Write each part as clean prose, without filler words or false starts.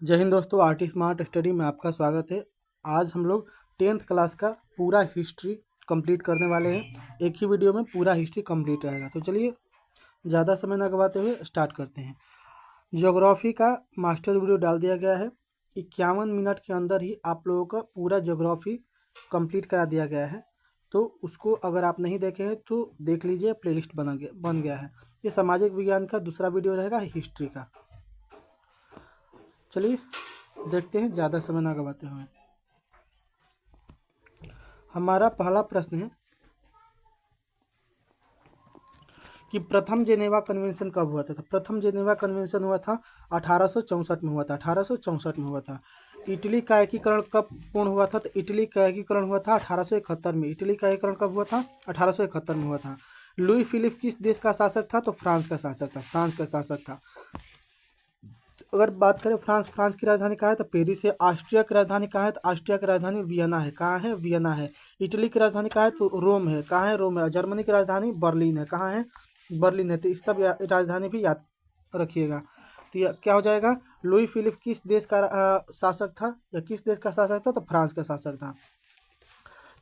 जय हिंद दोस्तों, art smart study में आपका स्वागत है। आज हम लोग 10th क्लास का पूरा हिस्ट्री कंप्लीट करने वाले हैं। एक ही वीडियो में पूरा हिस्ट्री कंप्लीट रहेगा। तो चलिए ज़्यादा समय ना गवाते हुए स्टार्ट करते हैं। ज्योग्राफी का मास्टर वीडियो डाल दिया गया है। 51 मिनट के अंदर ही आप लोगों का पूरा ज्योग्राफी कंप्लीट करा दिया गया है। तो उसको अगर आप नहीं देखे हैं तो देख लीजिए, प्लेलिस्ट बन गया है। ये सामाजिक विज्ञान का दूसरा वीडियो रहेगा हिस्ट्री का। चलिए देखते हैं ज़्यादा समय ना गवाते हुए। हमारा पहला प्रश्न है कि प्रथम जेनेवा कन्वेंशन कब हुआ था। प्रथम जेनेवा कन्वेंशन हुआ था 1864 में हुआ था। 1864 में हुआ था। इटली का एकीकरण कब पूर्ण हुआ था। तो इटली का एकीकरण हुआ था 1871 में। इटली का एकीकरण कब हुआ था? 1871 में हुआ था। लुई फिलिप किस देश का शासक था? तो फ्रांस का शासक था। फ्रांस का शासक था। अगर बात करें फ्रांस की राजधानी कहाँ है? तो पेरिस है। ऑस्ट्रिया की राजधानी कहाँ है? तो ऑस्ट्रिया की राजधानी वियना है। कहाँ है? वियना है। इटली की राजधानी कहाँ है? तो रोम है। कहाँ है? रोम है। जर्मनी की राजधानी बर्लिन है। कहाँ है? बर्लिन है। तो इस सब राजधानी भी याद रखिएगा। तो यह क्या हो जाएगा? लुई फिलिप किस देश का शासक था, या किस देश का शासक था? तो फ्रांस का शासक था।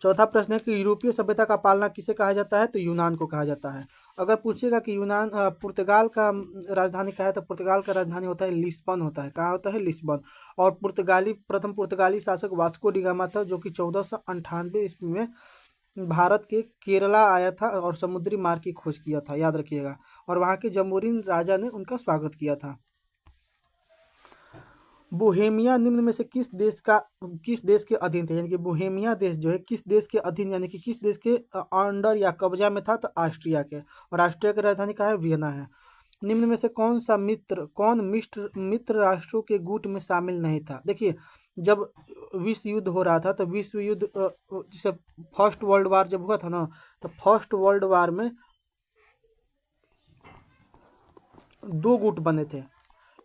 चौथा प्रश्न है कि यूरोपीय सभ्यता का पालना किसे कहा जाता है? तो यूनान को कहा जाता है। अगर पूछेगा कि यूनान पुर्तगाल का राजधानी क्या है? तो पुर्तगाल का राजधानी होता है लिस्बन होता है। कहाँ होता है? लिस्बन। और प्रथम पुर्तगाली शासक वास्को डी गामा था, जो कि 1498 ईस्वी में भारत के केरला आया था और समुद्री मार्ग की खोज किया था, याद रखिएगा। और वहाँ के जमोरिन राजा ने उनका स्वागत किया था। बोहेमिया निम्न में से किस देश के अधीन थे? यानी कि बोहेमिया देश जो है किस देश के अधीन, यानी कि किस देश के अंडर या कब्जा में था? तो ऑस्ट्रिया के। और ऑस्ट्रिया की राजधानी कहाँ है? वियना है। निम्न में से कौन मित्र राष्ट्रों के गुट में शामिल नहीं था? देखिए, जब विश्व युद्ध हो रहा था तो विश्व युद्ध जैसे फर्स्ट वर्ल्ड वार जब हुआ था ना, तो फर्स्ट वर्ल्ड वार में दो गुट बने थे।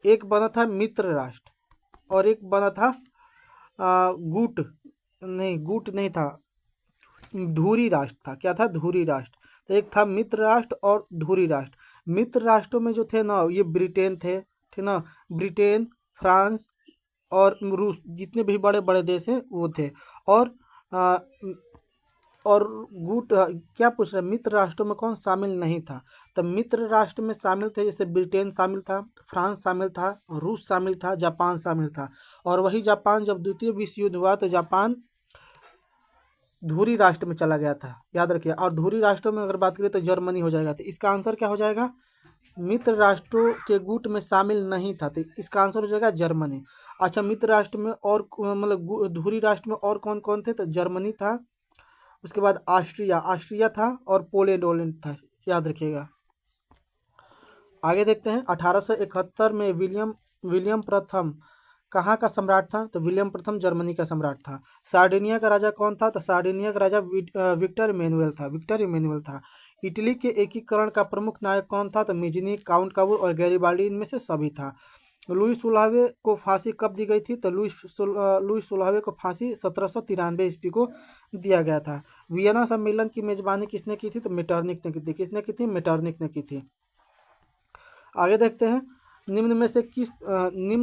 एक बना था मित्र राष्ट्र और एक बना था गुट नहीं था, धुरी राष्ट्र था। क्या था? धुरी राष्ट्र। तो एक था मित्र राष्ट्र और धुरी राष्ट्र। मित्र राष्ट्रों में जो थे ना, ये ब्रिटेन थे, ठीक ना। ब्रिटेन, फ्रांस और रूस, जितने भी बड़े बड़े देश हैं वो थे। और आ, और क्या पूछ रहे? मित्र राष्ट्रों में कौन शामिल नहीं था? तो मित्र राष्ट्र में शामिल थे, जैसे ब्रिटेन शामिल था, फ्रांस शामिल था, रूस शामिल था, जापान शामिल था। और वही जापान, जब द्वितीय विश्व युद्ध हुआ तो जापान धुरी राष्ट्र में चला गया था, याद रखिए। और धुरी राष्ट्रों में अगर बात करें तो जर्मनी हो जाएगा। तो इसका आंसर क्या हो जाएगा? मित्र राष्ट्रों के गुट में शामिल नहीं था, तो इसका आंसर हो जाएगा जर्मनी। अच्छा, मित्र राष्ट्र में और धुरी राष्ट्र में और कौन कौन थे? तो जर्मनी था, उसके बाद ऑस्ट्रिया था, और पोलैंड था, याद रखिएगा। आगे देखते हैं। 1871 में विलियम प्रथम कहाँ का सम्राट था? तो विलियम प्रथम जर्मनी का सम्राट था। सार्डिनिया का राजा कौन था? तो सार्डिनिया का राजा विक्टर इमेनुअल था। इटली के एकीकरण का प्रमुख नायक कौन था? तो मिजनी, काउंट काबूल और गैरिबाल्डी, इनमें से सभी था। लुई सुलावे को फांसी कब दी गई थी? तो लुई सुलावे को फांसी 1793 ईस्वी को दिया गया था। वियना सम्मेलन की मेजबानी किसने की थी? तो मेटरनिख ने की थी। किसने की थी? मेटरनिख ने की थी। आगे देखते हैं। निम्न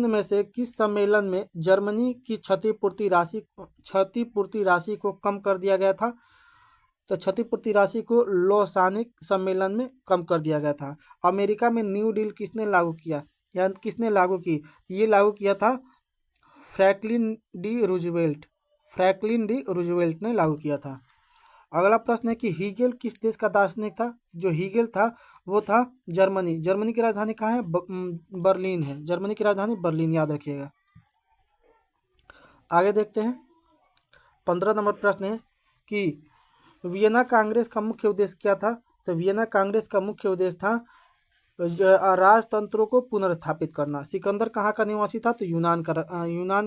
में से किस सम्मेलन में जर्मनी की क्षतिपूर्ति राशि को कम कर दिया गया था? तो क्षतिपूर्ति राशि को लौसानिक सम्मेलन में कम कर दिया गया था। अमेरिका में न्यू डील किसने लागू किया, या किसने लागू की? ये लागू किया था फ्रैंकलिन डी रूजवेल्ट ने लागू किया था। अगला प्रश्न है कि हीगेल किस देश का दार्शनिक था? जो हीगेल था वो था जर्मनी की राजधानी कहाँ है? बर्लिन है। जर्मनी की राजधानी बर्लिन, याद रखिएगा। आगे देखते हैं। 15 नंबर प्रश्न है कि वियना कांग्रेस का मुख्य उद्देश्य क्या था? तो वियना कांग्रेस का मुख्य उद्देश्य था राजतंत्रों को पुनर्स्थापित करना। सिकंदर कहाँ का निवासी था? तो यूनान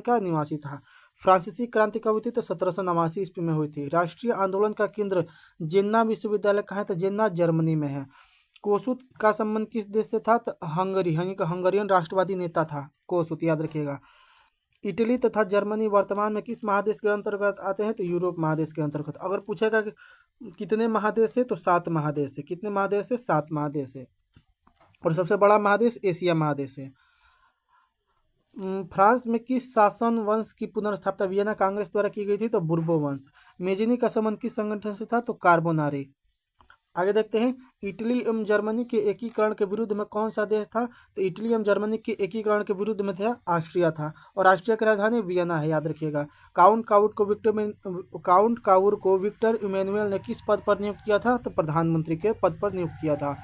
का निवासी था। फ्रांसीसी क्रांति कब हुई थी? तो 1789 ईस्वी में हुई थी। राष्ट्रीय आंदोलन का केंद्र जेन्ना विश्वविद्यालय कहाँ है? तो जेन्ना जर्मनी में है। कोसुत का संबंध किस देश से था? तो हंगरियन राष्ट्रवादी नेता था कोसुत, याद रखिएगा। इटली तथा जर्मनी वर्तमान में किस महादेश के अंतर्गत आते हैं? तो यूरोप महादेश के अंतर्गत। अगर पूछेगा कि कितने महादेश है? तो 7 महादेश है। कितने महादेश है? 7 महादेश है। और सबसे बड़ा महादेश एशिया महादेश है। फ्रांस में किस शासन वंश की पुनर्स्थापना वियना कांग्रेस द्वारा की गई थी? तो बुर्बो वंश। मेजिनी का संबंध किस संगठन से था? तो कार्बोनारी। आगे देखते हैं, इटली एवं जर्मनी के एकीकरण के विरुद्ध में कौन सा देश था? तो इटली एवं जर्मनी के एकीकरण के विरुद्ध में था ऑस्ट्रिया था, और ऑस्ट्रिया की राजधानी वियना है, याद रखिएगा। काउंट काउर को विक्टर इमैनुअल ने किस पद पर नियुक्त किया था? तो प्रधानमंत्री के पद पर नियुक्त किया था।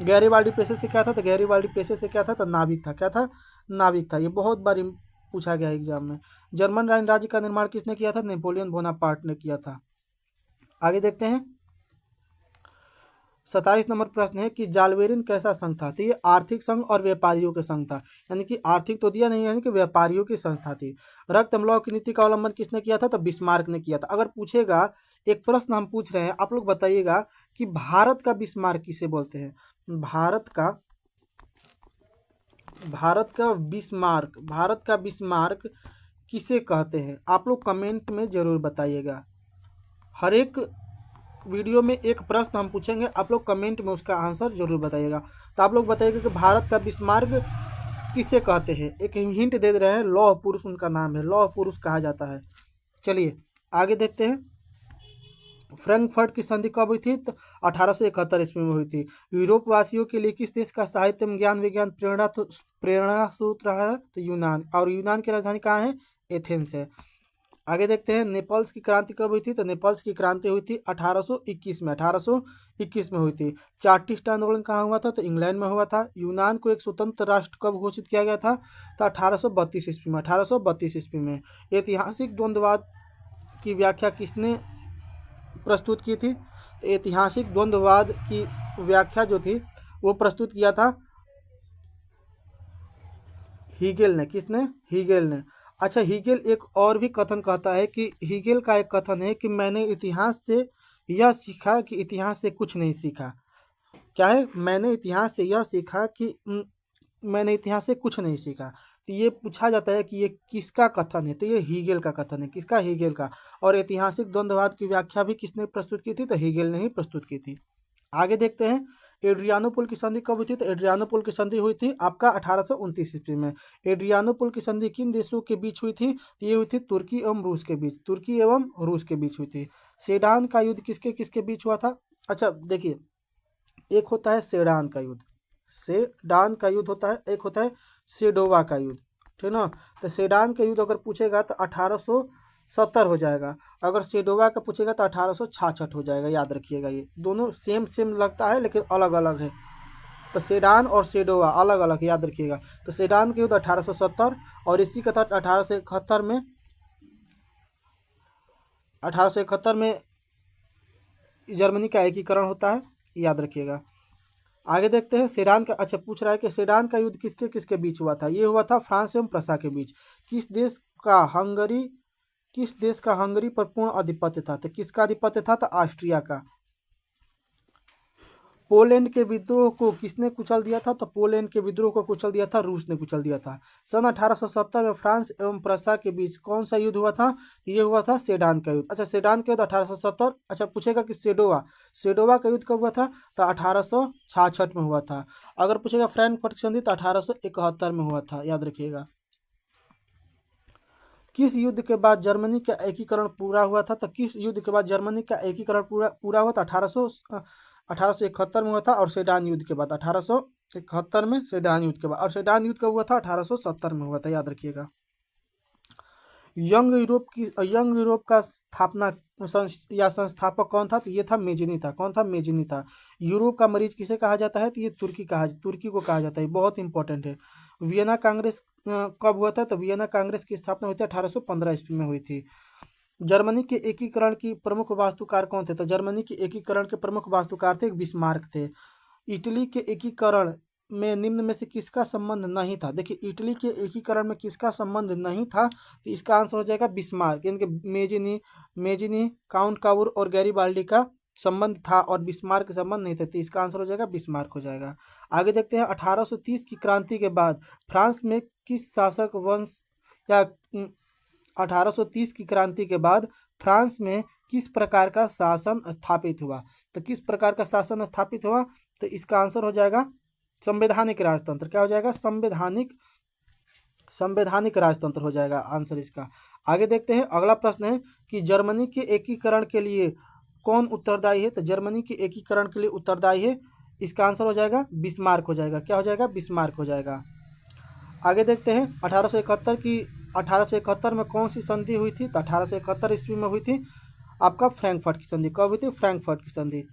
गैरीबाल्डी पेशे से क्या था? तो गैरीबाल्डी पेशे से क्या था? तो नाविक था। क्या था? नाविक था। ये बहुत बार पूछा गया एग्जाम में। जर्मन राज्य का निर्माण किसने किया था? नेपोलियन बोनापार्ट ने किया था। आगे देखते हैं, 27 नंबर प्रश्न है कि जालवेरिन कैसा संघ था? तो ये आर्थिक संघ और व्यापारियों के संघ था, यानी कि आर्थिक तो दिया नहीं, यानी कि व्यापारियों की संस्था थी। रक्त अमलाव की नीति का अवलंबन किसने किया था? तो बिस्मार्क ने किया था। अगर पूछेगा, एक प्रश्न हम पूछ रहे हैं, आप लोग बताइएगा कि भारत का बिस्मार्क किसे बोलते हैं? भारत का बिस्मार्क किसे कहते हैं? आप लोग कमेंट में जरूर बताइएगा। हर एक वीडियो में एक प्रश्न हम पूछेंगे, आप लोग कमेंट में उसका आंसर जरूर बताइएगा। तो आप लोग बताइएगा कि भारत का बिस्मार्क किसे कहते हैं? एक हिंट दे रहे हैं, लौह पुरुष उनका नाम है, लौह पुरुष कहा जाता है। चलिए आगे देखते हैं, फ्रैंकफर्ट की संधि कब हुई थी? तो 1871 ईस्वी में हुई थी। यूरोप वासियों के लिए किस देश का साहित्य में ज्ञान विज्ञान प्रेरणा स्रोत रहा है? तो यूनान, और यूनान की राजधानी कहाँ है? एथेंस है। आगे देखते हैं, नेपल्स की क्रांति कब हुई थी? तो नेपल्स की क्रांति हुई थी 1821 में, 1821 में हुई थी। चार्टिस्ट आंदोलन कहाँ हुआ था? तो इंग्लैंड में हुआ था। यूनान को एक स्वतंत्र राष्ट्र कब घोषित किया गया था? तो 1832 ईस्वी में, 1832 ईस्वी में। ऐतिहासिक द्वंद्ववाद की व्याख्या किसने प्रस्तुत की थी? तो ऐतिहासिक द्वंद्ववाद की व्याख्या जो थी वो प्रस्तुत किया था हीगेल ने। किसने? हीगेल ने। अच्छा, हीगेल एक और भी कथन कहता है कि हीगेल का एक कथन है कि मैंने इतिहास से यह सीखा कि इतिहास से कुछ नहीं सीखा। क्या है? मैंने इतिहास से यह सीखा कि मैंने इतिहास से कुछ नहीं सीखा। तो ये पूछा जाता है कि ये किसका कथन है? तो ये हीगेल का कथन है। किसका? हीगेल का। और ऐतिहासिक द्वंद्ववाद की व्याख्या भी किसने प्रस्तुत की थी? तो हीगेल ने ही प्रस्तुत की थी। आगे देखते हैं, एड्रियानोपुल की संधि कब हुई थी? तो एड्रियानोपुल की संधि हुई थी आपका 1829 ईस्वी में। एड्रियानोपुल की संधि किन देशों के बीच हुई थी? तो ये हुई थी तुर्की एवं रूस के बीच, तुर्की एवं रूस के बीच हुई थी। सेडान का युद्ध किसके किसके बीच हुआ था? अच्छा देखिए, एक होता है सेडान का युद्ध, सेडान का युद्ध होता है, एक होता है सेडोवा का युद्ध, ठीक ना। तो सेडान का युद्ध अगर पूछेगा तो 1870 हो जाएगा, अगर सेडोवा का पूछेगा तो 1866 हो जाएगा। याद रखिएगा, ये दोनों सेम सेम लगता है लेकिन अलग अलग है। तो सेडान और सेडोवा अलग अलग, याद रखिएगा। तो सेडान का युद्ध 1870, और इसी के तहत 1871 में जर्मनी का एकीकरण होता है, याद रखिएगा। आगे देखते हैं, सेडान का, अच्छा पूछ रहा है कि सेडान का युद्ध किसके किसके बीच हुआ था? ये हुआ था फ्रांस एवं प्रसा के बीच। किस देश का हंगरी पर पूर्ण आधिपत्य था? तो किसका आधिपत्य था? तो ऑस्ट्रिया का। पोलैंड के विद्रोह को किसने कुचल दिया था? तो पोलैंड के विद्रोह को कुचल दिया था, रूस ने कुचल दिया था। सन 1870 में फ्रांस एवं प्रसा के बीच कौन सा युद्ध हुआ था? ये हुआ था सेडान का युद्ध। अच्छा, सेडान का युद्ध 1870। अच्छा पूछेगा कि सेडोवा का युद्ध कब हुआ था? तो 1866 में हुआ था। अगर पूछेगा फ्रैंकफर्ट की संधि तो 1871 में हुआ था, याद रखिएगा। किस युद्ध के बाद जर्मनी का एकीकरण पूरा हुआ था? तो किस युद्ध के बाद जर्मनी का एकीकरण पूरा हुआ था? 1871 में हुआ था, और सेडान युद्ध के बाद 1871 में सेडान युद्ध के बाद, और सेडान युद्ध कब हुआ था? 1870 में हुआ था, याद रखिएगा। यंग यूरोप का स्थापना या संस्थापक कौन था? तो ये था मेजिनी था। कौन था? मेजिनी था। यूरोप का मरीज किसे कहा जाता है? तो ये तुर्की को कहा जाता है, बहुत इंपॉर्टेंट है। वियना कांग्रेस कब हुआ था? तो वियना कांग्रेस की स्थापना हुई थी 1815 ईस्वी में हुई थी। जर्मनी के एकीकरण की प्रमुख वास्तुकार कौन थे? तो जर्मनी के एकीकरण के प्रमुख वास्तुकार थे बिस्मार्क थे। इटली के एकीकरण में निम्न में से किसका संबंध नहीं था? देखिए, इटली के एकीकरण में किसका संबंध नहीं था? तो इसका आंसर हो जाएगा बिस्मार्क, यानी कि मेजिनी, काउंट काउर और गैरीबाल्डी का संबंध था और बिस्मार्क का संबंध नहीं था, तो इसका आंसर हो जाएगा बिस्मार्क हो जाएगा। आगे देखते हैं, 1830 की क्रांति के बाद फ्रांस में किस शासक वंश या 1830 की क्रांति के बाद फ्रांस में किस प्रकार का शासन स्थापित हुआ? तो किस प्रकार का शासन स्थापित हुआ? तो इसका आंसर हो जाएगा संवैधानिक राजतंत्र। क्या हो जाएगा? संवैधानिक राजतंत्र हो जाएगा आंसर इसका। आगे देखते हैं, अगला प्रश्न है कि जर्मनी के एकीकरण के लिए कौन उत्तरदायी है? तो जर्मनी के एकीकरण के लिए उत्तरदायी है, इसका आंसर हो जाएगा बिस्मार्क हो जाएगा। क्या हो जाएगा? बिस्मार्क हो जाएगा। आगे देखते हैं 1871 में कौन सी संधि हुई थी? तो 1871 ईस्वी में हुई थी आपका फ्रैंकफर्ट की संधि। कब हुई थी? फ्रैंकफर्ट की संधि।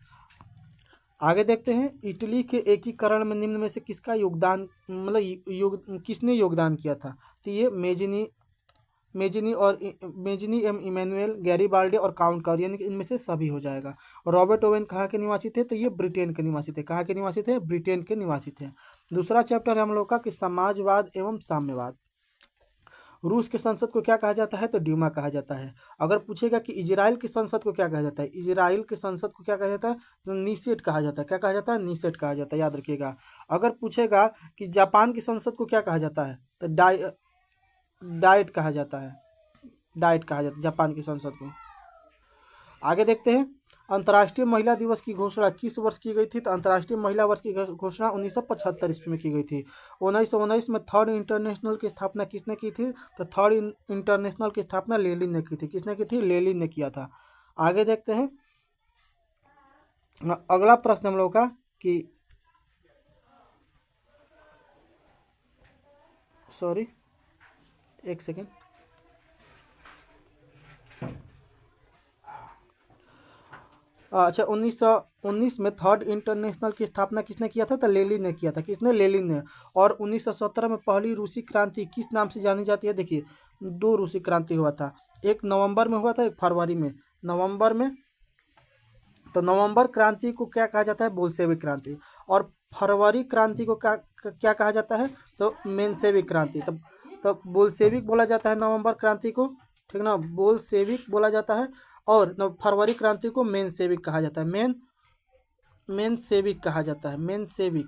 आगे देखते हैं, इटली के एकीकरण में निम्न में से किसका योगदान, मतलब किसने योगदान किया था? तो ये मेजिनी एम इमैनुअल, गैरीबाल्डी और काउंट कार, यानी कि इनमें से सभी हो जाएगा। रॉबर्ट ओवेन कहाँ के निवासी थे? तो ये ब्रिटेन के निवासी थे। कहाँ के निवासी थे? ब्रिटेन के निवासी थे। दूसरा चैप्टर है हम लोग का कि समाजवाद एवं साम्यवाद। रूस के संसद को क्या कहा जाता है? तो ड्यूमा कहा जाता है। अगर पूछेगा कि इजराइल की संसद को क्या कहा जाता है? इजराइल के संसद को क्या कहा जाता है? तो नीसेट कहा जाता है। क्या कहा जाता है? नीसेट कहा जाता है, याद रखिएगा। अगर पूछेगा कि जापान की संसद को क्या कहा जाता है? तो डाइट कहा जाता है। डाइट कहा जाता है जापान की संसद को। आगे देखते हैं, अंतर्राष्ट्रीय महिला दिवस की घोषणा किस वर्ष की गई थी? तो अंतर्राष्ट्रीय महिला वर्ष की घोषणा 1975 ईस्वी में की गई थी। 1919 में थर्ड इंटरनेशनल की स्थापना किसने की थी? तो थर्ड इंटरनेशनल की स्थापना लेनिन ने की थी। किसने की थी? लेनिन ने किया था। आगे देखते हैं, अगला प्रश्न हम लोग का कि सॉरी एक सेकेंड, अच्छा 1919 में थर्ड इंटरनेशनल की स्थापना किसने किया था? तो लेनिन ने किया था। किसने? लेनिन ने। और 1917 में पहली रूसी क्रांति किस नाम से जानी जाती है? देखिए, दो रूसी क्रांति हुआ था, एक नवंबर में हुआ था, एक फरवरी में। नवंबर में, तो नवंबर क्रांति को क्या कहा जाता है? बोल्शेविक क्रांति। और फरवरी क्रांति को क्या कहा जाता है? तो मेंशेविक क्रांति। तब बोल्शेविक बोला जाता है नवंबर क्रांति को, ठीक ना, बोल्शेविक बोला जाता है। और फरवरी क्रांति को मेंशेविक कहा जाता है। मेंशेविक कहा जाता है, मेंशेविक,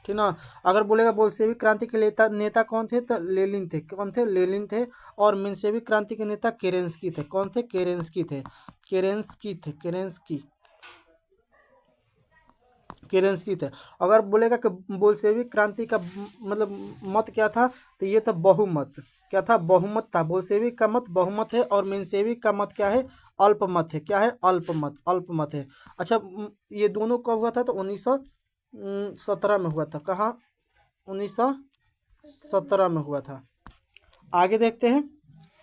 ठीक ना। अगर बोलेगा बोल्शेविक क्रांति के नेता कौन थे? तो लेनिन थे। कौन थे? लेनिन थे। और मेंशेविक क्रांति के नेता केरेंस्की थे। कौन थे? केरेंस्की थे। केरेंस्की थे। अगर बोलेगा कि बोल्शेविक क्रांति का मतलब मत क्या था? तो ये था बहुमत। क्या था? बहुमत था। बोल्शेविक का मत बहुमत है और मेंशेविक का मत क्या है? अल्पमत है। क्या है? अल्पमत है। अच्छा, ये दोनों कब हुआ था? तो 1917 में हुआ था। कहाँ? 1917 में हुआ था। आगे देखते हैं,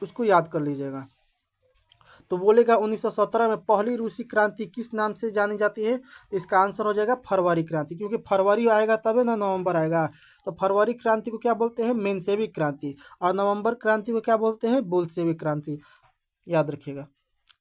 उसको याद कर लीजिएगा। तो बोलेगा 1917 में पहली रूसी क्रांति किस नाम से जानी जाती है? इसका आंसर हो जाएगा फरवरी क्रांति, क्योंकि फरवरी आएगा तबे ना नवंबर आएगा। तो फरवरी क्रांति को क्या बोलते हैं? मेंशेविक क्रांति। और नवंबर क्रांति को क्या बोलते हैं? बोल्शेविक क्रांति, याद रखिएगा।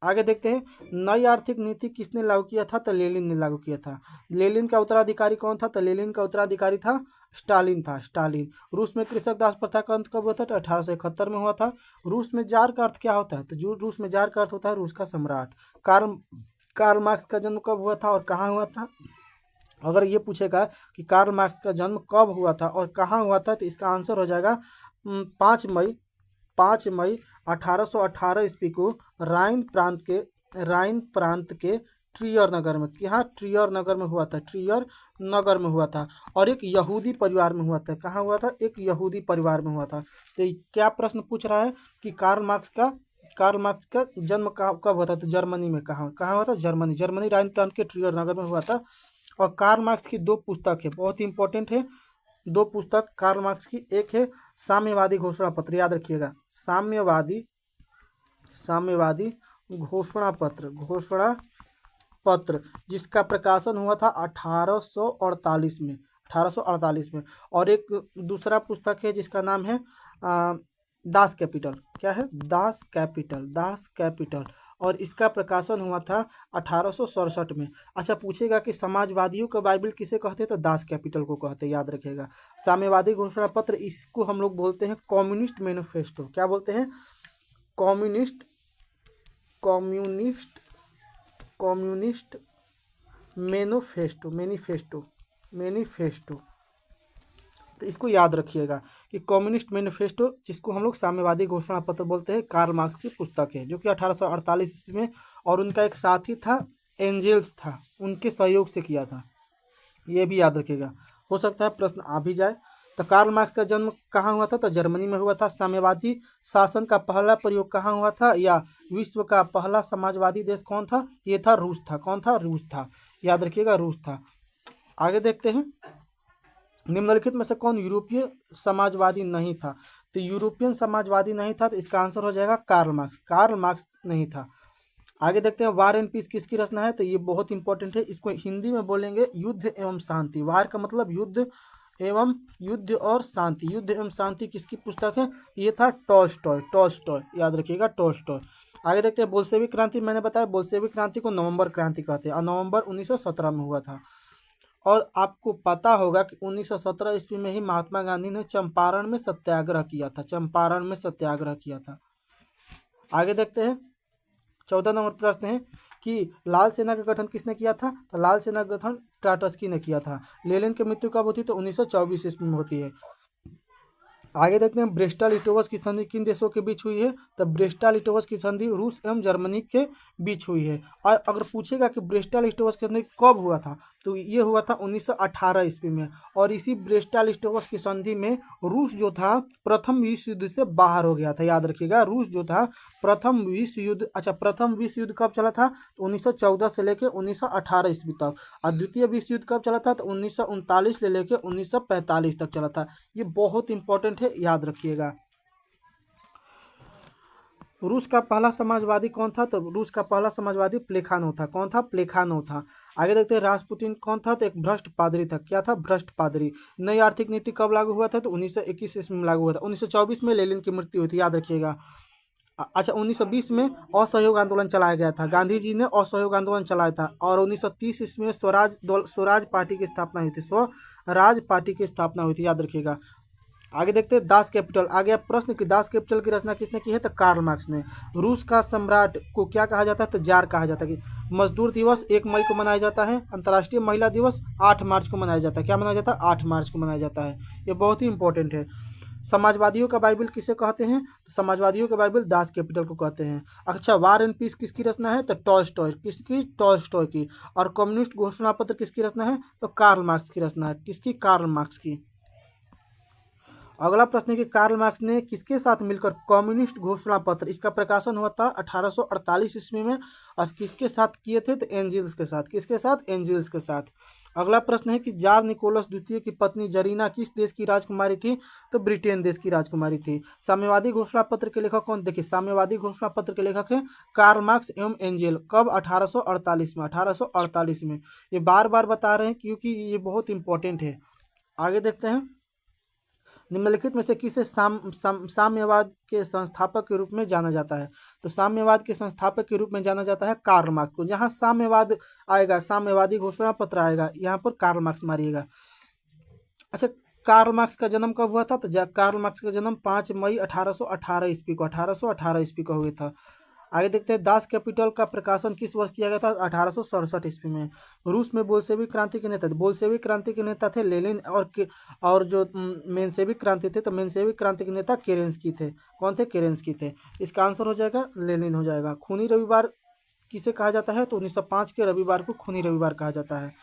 आगे देखते हैं, नई आर्थिक नीति किसने लागू किया था? तो लेनिन ने लागू किया था। लेनिन का उत्तराधिकारी कौन था? तो लेनिन का उत्तराधिकारी था स्टालिन था, स्टालिन। रूस में कृषक दास प्रथा का अंत कब हुआ था? तो 1871 में हुआ था। रूस में जार का अर्थ क्या होता है? तो जो रूस में जार का अर्थ होता है रूस का सम्राट। कार्ल मार्क्स का जन्म कब हुआ था और कहाँ हुआ था? अगर ये पूछेगा कि कार्ल मार्क्स का जन्म कब हुआ था और कहाँ हुआ था, तो इसका आंसर हो जाएगा 5 मई 1818 ईस्वी को राइन प्रांत के ट्रियर नगर में, यहाँ ट्रियर नगर में हुआ था। ट्रियर नगर में हुआ था और एक यहूदी परिवार में हुआ था। कहाँ हुआ था? एक यहूदी परिवार में हुआ था। तो क्या प्रश्न पूछ रहा है कि कार्ल मार्क्स का जन्म कब हुआ था? तो जर्मनी में। कहाँ हुआ था? जर्मनी राइन प्रांत के ट्रियर नगर में हुआ था। और कार्ल मार्क्स की दो पुस्तक है, बहुत ही इंपॉर्टेंट है। दो पुस्तक कार्ल मार्क्स की, एक है साम्यवादी घोषणा पत्र, याद रखिएगा, साम्यवादी घोषणा पत्र, जिसका प्रकाशन हुआ था 1848 में। और एक दूसरा पुस्तक है जिसका नाम है दास कैपिटल। क्या है? Das Kapital. और इसका प्रकाशन हुआ था 1867 में। अच्छा, पूछेगा कि समाजवादियों का बाइबल किसे कहते हैं? तो दास कैपिटल को कहते हैं, याद रखिएगा। साम्यवादी घोषणा पत्र, इसको हम लोग बोलते हैं कम्युनिस्ट मैनिफेस्टो। क्या बोलते हैं? Communist manifesto. तो इसको याद रखिएगा कि कम्युनिस्ट मैनिफेस्टो, जिसको हम लोग साम्यवादी घोषणा पत्र बोलते हैं, कार्ल मार्क्स की पुस्तक है, जो कि 1848 ईस्वी में, और उनका एक साथी था एंजेल्स था, उनके सहयोग से किया था। ये भी याद रखिएगा, हो सकता है प्रश्न आ भी जाए। तो कार्ल मार्क्स का जन्म कहाँ हुआ था? तो जर्मनी में हुआ था। साम्यवादी शासन का पहला प्रयोग कहाँ हुआ था? या विश्व का पहला समाजवादी देश कौन था? ये था रूस था। कौन था? रूस था। याद रखिएगा, रूस था। आगे देखते हैं, निम्नलिखित में से कौन यूरोपीय समाजवादी नहीं था? तो यूरोपियन समाजवादी नहीं था, तो इसका आंसर हो जाएगा कार्ल मार्क्स। कार्ल मार्क्स नहीं था। आगे देखते हैं, वार एंड पीस किसकी रचना है? तो ये बहुत इंपॉर्टेंट है, इसको हिंदी में बोलेंगे युद्ध एवं शांति। वार का मतलब युद्ध और शांति। युद्ध एवं शांति किसकी पुस्तक है? ये था टॉल्स्टॉय। टॉल्स्टॉय, याद रखिएगा, टॉल्स्टॉय। आगे देखते हैं, बोल्शेविक क्रांति। मैंने बताया बोल्शेविक क्रांति को नवंबर क्रांति कहते हैं और नवंबर 1917 में हुआ था। और आपको पता होगा कि 1917 ईस्वी में ही महात्मा गांधी ने चंपारण में सत्याग्रह किया था। चंपारण में सत्याग्रह किया था। आगे देखते हैं, 14 नंबर प्रश्न है कि लाल सेना का गठन किसने किया था? तो लाल सेना का गठन ट्राटस्की ने किया था। लेनिन की मृत्यु कब होती है? तो 1924 ईस्वी में होती है। आगे देखते हैं, ब्रेस्टा लिटोवस की संधि किन देशों के बीच हुई है? तो ब्रेस्टा लिटोवस की संधि रूस एवं जर्मनी के बीच हुई है। और अगर पूछेगा कि ब्रेस्टा लिटोवस की संधि कब हुआ था, तो ये हुआ था 1918 ईस्वी में। और इसी ब्रेस्टा लिटोवस की संधि में रूस जो था प्रथम विश्व युद्ध से बाहर हो गया था। याद रखिएगा, रूस जो था प्रथम विश्व युद्ध कब चला था? 1914 से लेकर 1918 ईस्वी तक। और द्वितीय विश्व युद्ध कब चला था? तो 1939 से लेकर 1945 तक चला था। ये बहुत इंपॉर्टेंट है, याद रखिएगा। रूस का पहला समाजवादी कौन था? तो रूस का पहला समाजवादी प्लेखानोव था। कौन था? प्लेखानोव था। आगे देखते हैं, रासपुतिन कौन था? तो एक भ्रष्ट पादरी था। क्या था? भ्रष्ट पादरी। नई आर्थिक नीति कब लागू हुआ था? तो 1921 ईस्वी में लागू हुआ था। 1924 में लेनिन की मृत्यु हुई थी, याद रखिएगा। अच्छा, 1920 में असहयोग आंदोलन चलाया गया था। गांधी जी ने असहयोग आंदोलन चलाया था। और 1930 ईस्वी में स्वराज पार्टी की स्थापना हुई थी। स्वराज पार्टी की स्थापना हुई थी, याद रखिएगा। आगे देखते हैं, दास कैपिटल। आ गया प्रश्न कि दास कैपिटल की रचना किसने की है? तो कार्ल मार्क्स ने। रूस का सम्राट को क्या कहा जाता है? तो जार कहा जाता है। मजदूर दिवस 1 मई को मनाया जाता है। अंतर्राष्ट्रीय महिला दिवस 8 मार्च को मनाया जाता है। क्या मनाया जाता है? 8 मार्च को मनाया जाता है। ये बहुत ही इंपॉर्टेंट है। समाजवादियों का बाइबल किसे कहते हैं? तो समाजवादियों का बाइबल दास कैपिटल को कहते हैं। अच्छा, वार एंड पीस किसकी रचना है? तो टॉल्स्टॉय। किसकी? टॉल्स्टॉय की। और कम्युनिस्ट घोषणा पत्र किसकी रचना है? तो कार्ल मार्क्स की रचना है। किसकी? कार्ल मार्क्स की। अगला प्रश्न है कि कार्ल मार्क्स ने किसके साथ मिलकर कम्युनिस्ट घोषणा पत्र, इसका प्रकाशन हुआ था 1848 ईस्वी में। और किसके साथ किए थे? तो एंजिल्स के साथ। किसके साथ? एंजिल्स के साथ। अगला प्रश्न है कि जार निकोलस द्वितीय की पत्नी जरीना किस देश की राजकुमारी थी? तो ब्रिटेन देश की राजकुमारी थी। साम्यवादी घोषणा पत्र के लेखक कौन? देखिए, साम्यवादी घोषणा पत्र के लेखक है कार्ल मार्क्स एवं एंजेल। कब? 1848 में। 1848 में। ये बार बार बता रहे हैं क्योंकि ये बहुत इंपॉर्टेंट है। आगे देखते हैं, निम्नलिखित में से किसे साम्यवाद के संस्थापक के रूप में जाना जाता है? तो साम्यवाद के संस्थापक के रूप में जाना जाता है कार्ल मार्क्स को। जहां साम्यवाद आएगा, साम्यवादी घोषणा पत्र आएगा, यहाँ पर कार्ल मार्क्स मारिएगा। अच्छा, कार्ल मार्क्स का जन्म कब हुआ था? तो कार्ल मार्क्स का जन्म 5 मई 1818 ईस्वी को 1818 ईस्वी को हुआ था। आगे देखते हैं, दास कैपिटल का प्रकाशन किस वर्ष किया गया था? 1867 ईस्वी में। रूस में बोल्शेविक क्रांति के नेता थे। बोल्शेविक क्रांति के नेता थे लेनिन। और जो मेंशेविक क्रांति थे, तो मेंशेविक क्रांति के नेता केरेंस्की थे। कौन थे? केरेंस्की थे। इसका आंसर हो जाएगा लेनिन हो जाएगा। खूनी रविवार किसे कहा जाता है? तो 1905 के रविवार को खूनी रविवार कहा जाता है।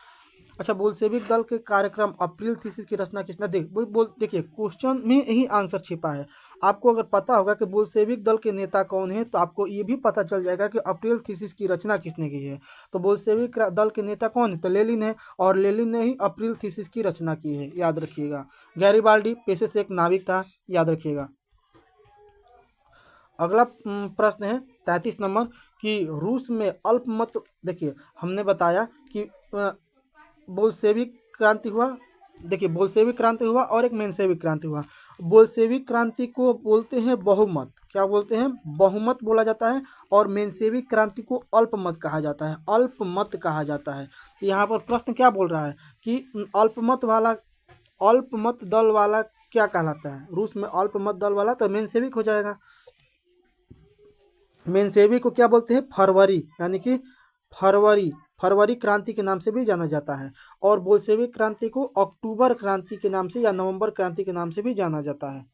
अच्छा, बोल्शेविक दल के कार्यक्रम अप्रैल थीसिस की रचना किसने? देखिए, क्वेश्चन में यही आंसर छिपा है। आपको अगर पता होगा कि बोल्शेविक दल के नेता कौन है, तो आपको ये भी पता चल जाएगा कि अप्रैल थीसिस की रचना किसने की है। तो बोल्शेविक दल के नेता कौन है? तो लेनिन है। और लेनिन ने ही अप्रैल थीसिस की रचना की है, याद रखिएगा। गैरिबाल्डी पेशे से एक नाविक था, याद रखिएगा। अगला प्रश्न है 33 नंबर कि रूस में अल्पमत। देखिए, हमने बताया कि बोल्शेविक क्रांति हुआ। देखिए, बोल्शेविक क्रांति हुआ और एक मेंशेविक क्रांति हुआ। बोल्शेविक क्रांति को बोलते हैं बहुमत। क्या बोलते हैं? बहुमत बोला जाता है। और मेंशेविक क्रांति को अल्पमत कहा जाता है। अल्पमत कहा जाता है। यहाँ पर प्रश्न क्या बोल रहा है कि अल्पमत दल वाला क्या कहलाता है? रूस में अल्पमत दल वाला तो मेंशेविक हो जाएगा। मेंशेविक को क्या बोलते हैं? फरवरी, यानी कि फरवरी क्रांति के नाम से भी जाना जाता है। और बोल्शेविक क्रांति को अक्टूबर क्रांति के नाम से या नवंबर क्रांति के नाम से भी जाना जाता है।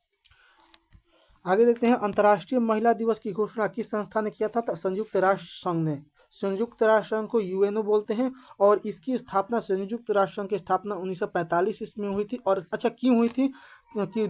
आगे देखते हैं, अंतर्राष्ट्रीय महिला दिवस की घोषणा किस संस्था ने किया था? तो संयुक्त राष्ट्र संघ ने। संयुक्त राष्ट्र संघ को यूएनओ बोलते हैं और इसकी स्थापना संयुक्त राष्ट्र संघ की स्थापना 1945 ईस्वी में हुई थी। और अच्छा क्यों हुई थी कि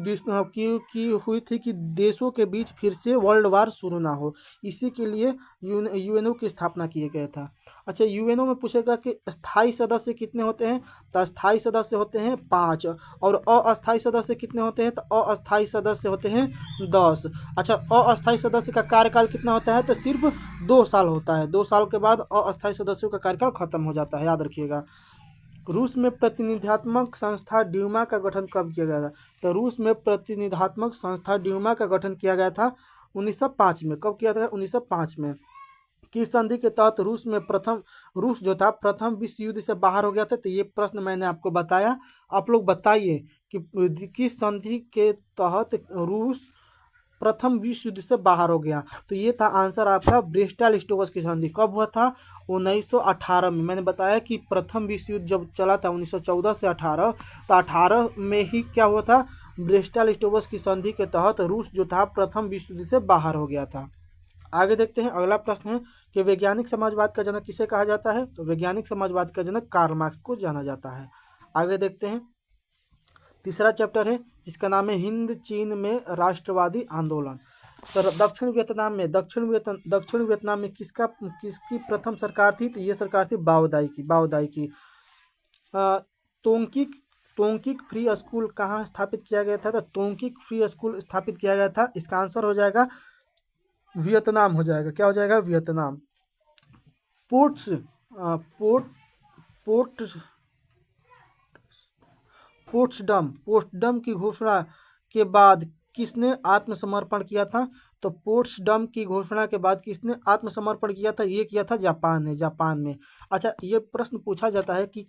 हुई थी कि देशों के बीच फिर से वर्ल्ड वार शुरू ना हो, इसी के लिए यूएनओ की स्थापना किया गया था। अच्छा यूएनओ में पूछेगा कि स्थायी सदस्य कितने होते हैं, तो स्थायी सदस्य होते हैं 5 और अस्थायी सदस्य कितने होते हैं, तो अस्थायी सदस्य होते हैं 10। अच्छा अस्थायी सदस्य का कार्यकाल कितना होता है, तो सिर्फ 2 साल होता है। 2 साल के बाद अस्थायी सदस्यों का कार्यकाल खत्म हो जाता है, याद रखिएगा। रूस में प्रतिनिधात्मक संस्था ड्यूमा का गठन कब किया गया था, तो रूस में प्रतिनिधात्मक संस्था ड्यूमा का गठन किया गया था 1905 में। कब किया था, 1905 में। किस संधि के तहत रूस जो था प्रथम विश्व युद्ध से बाहर हो गया था, तो ये प्रश्न मैंने आपको बताया। आप लोग बताइए कि किस संधि के तहत रूस प्रथम विश्व युद्ध से बाहर हो गया, तो ये था आंसर आपका ब्रेस्टल स्टोक्स की संधि। कब हुआ था, 1918 में। मैंने बताया कि प्रथम विश्व युद्ध जब चला था 1914 से 18, तो 18 में ही क्या हुआ था, ब्रेस्टल स्टोक्स की संधि के तहत रूस जो था प्रथम विश्व युद्ध से बाहर हो गया था। आगे देखते हैं, अगला प्रश्न है कि वैज्ञानिक समाजवाद का जनक किसे कहा जाता है, तो वैज्ञानिक समाजवाद का जनक कार्ल मार्क्स को जाना जाता है। आगे देखते हैं, तीसरा चैप्टर है जिसका नाम है हिंद चीन में राष्ट्रवादी आंदोलन। तो दक्षिण वियतनाम में किसकी प्रथम सरकार थी, तो ये सरकार थी बाओदाई की। तोंकिक फ्री स्कूल कहाँ स्थापित किया गया था, तो तोंकिक फ्री स्कूल स्थापित किया गया था। इसका आंसर हो जाएगा वियतनाम हो जाएगा। क्या हो जाएगा, वियतनाम। पोट्सडम की घोषणा के बाद किसने आत्मसमर्पण किया था, तो पोट्सडम की घोषणा के बाद किसने आत्मसमर्पण किया था, ये किया था जापान में। अच्छा ये प्रश्न पूछा जाता है कि